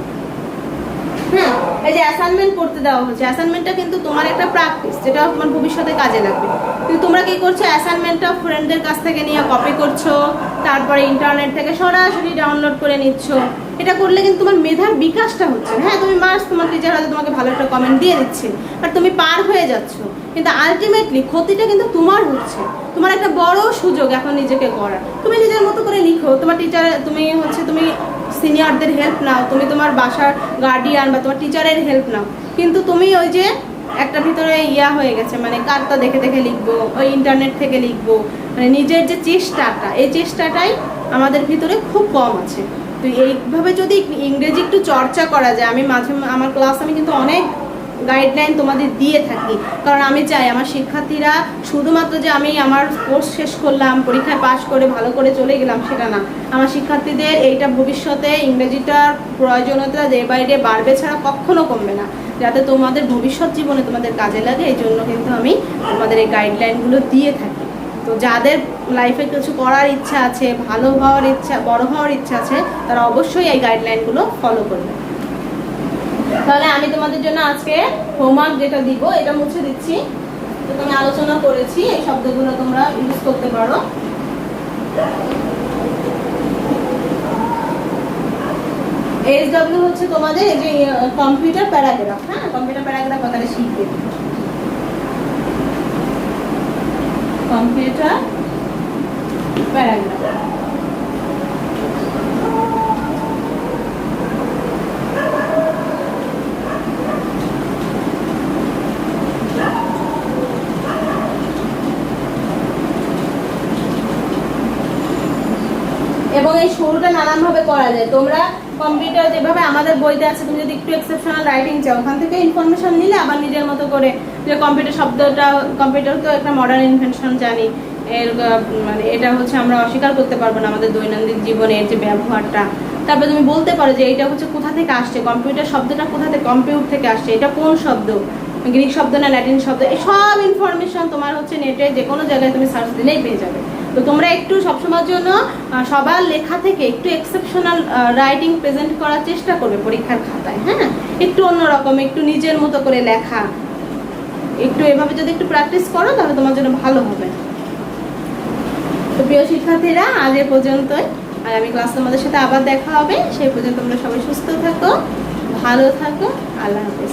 হ্যাঁ, এই যে অ্যাসাইনমেন্ট করতে দেওয়া হচ্ছে, অ্যাসাইনমেন্টটা কিন্তু তোমার একটা প্র্যাকটিস, যেটা তোমার ভবিষ্যতে কাজে লাগবে। কিন্তু তোমরা কি করছো, অ্যাসাইনমেন্টটা ফ্রেন্ডদের কাছ থেকে নিয়ে কপি করছো, তারপরে ইন্টারনেট থেকে সরাসরি ডাউনলোড করে নিচ্ছ। এটা করলে কিন্তু তোমার মেধার বিকাশটা হচ্ছে। হ্যাঁ, তুমি মার্কস, তোমার টিচার হয়তো তোমাকে ভালো একটা কমেন্ট দিয়ে দিচ্ছে, আর তুমি পার হয়ে যাচ্ছ, কিন্তু আলটিমেটলি ক্ষতিটা কিন্তু তোমার হচ্ছে। তোমার একটা বড় সুযোগ এখন নিজেকে করার, তুমি নিজের মতো করে লিখো, তোমার টিচার, তুমি সিনিয়রদের হেল্প নাও, তুমি তোমার বাসার গার্ডিয়ান বা তোমার টিচারের হেল্প নাও, কিন্তু তুমি ওই যে একটা ভিতরে ইয়া হয়ে গেছে, মানে কারটা দেখে দেখে লিখবো, ওই ইন্টারনেট থেকে লিখবো, মানে নিজের যে চেষ্টাটা, এই চেষ্টাটাই আমাদের ভিতরে খুব কম আছে। তো এইভাবে যদি ইংরেজি একটু চর্চা করা যায়, আমি আমার ক্লাস আমি কিন্তু অনেক গাইডলাইন তোমাদের দিয়ে থাকি, কারণ আমি চাই আমার শিক্ষার্থীরা শুধুমাত্র যে আমি আমার কোর্স শেষ করলাম, পরীক্ষায় পাশ করে ভালো করে চলে গেলাম সেটা না, আমার শিক্ষার্থীদের এইটা ভবিষ্যতে ইংরেজিটার প্রয়োজনীয়তা ডে বাই ডে বাড়বে ছাড়া কখনো কমবে না, যাতে তোমাদের ভবিষ্যৎ জীবনে তোমাদের কাজে লাগে। এই জন্য কিন্তু আমি তোমাদের এই গাইডলাইনগুলো দিয়ে থাকি। তো যাদের লাইফে কিছু করার ইচ্ছা আছে, ভালো হওয়ার ইচ্ছা, বড় হওয়ার ইচ্ছা আছে, তারা অবশ্যই এই গাইডলাইনগুলো ফলো করবে। তাহলে আমি তোমাদের জন্য আজকে হোমওয়ার্ক যেটা দিব এটা মুছে দিচ্ছি। তো আমি আলোচনা করেছি, এই শব্দগুলো তোমরা ইউজ করতে পারো। এসডব্লিউ হচ্ছে তোমাদের এই যে কম্পিউটার প্যারাগ্রাফ। হ্যাঁ, কম্পিউটার প্যারাগ্রাফ কথাটা শিখবে। Computer paragraph. এবং এই শুরুটা নানানভাবে করা যায়। তোমরা কম্পিউটার যেভাবে আমাদের বইতে আছে, তুমি যদি একটু এক্সেপশনাল রাইটিং চাও ওখান থেকে ইনফরমেশন নিলে আবার নিজের মতো করে, যে কম্পিউটার শব্দটা, কম্পিউটার তো একটা মডার্ন ইনভেনশন জানি, এর মানে এটা হচ্ছে আমরা অস্বীকার করতে পারবো না আমাদের দৈনন্দিন জীবনের যে ব্যবহারটা। তারপরে তুমি বলতে পারো যে এটা হচ্ছে কোথা থেকে আসছে, কম্পিউটার শব্দটা কোথা থেকে, কম্পিউট থেকে আসছে, এটা কোন শব্দ, গ্রিক শব্দ না ল্যাটিন শব্দ, এই সব ইনফরমেশন তোমার হচ্ছে নেটে যে কোনো জায়গায় তুমি সার্চ দিলেই পেয়ে যাবে। তো তোমরা একটু সবসময়ের জন্য সবার লেখা থেকে একটু এক্সেপশনাল রাইটিং প্রেজেন্ট করার চেষ্টা করবে পরীক্ষার খাতায়। হ্যাঁ, একটু অন্যরকম, একটু নিজের মতো করে লেখা, একটু এভাবে যদি একটু প্র্যাকটিস করো তাহলে তোমার জন্য ভালো হবে। তো প্রিয় শিক্ষার্থীরা, আজ এ পর্যন্তই। আর আমি ক্লাস তোমাদের সাথে আবার দেখা হবে। সেই পর্যন্ত তোমরা সবাই সুস্থ থাকো, ভালো থাকো। আল্লাহ হাফেজ।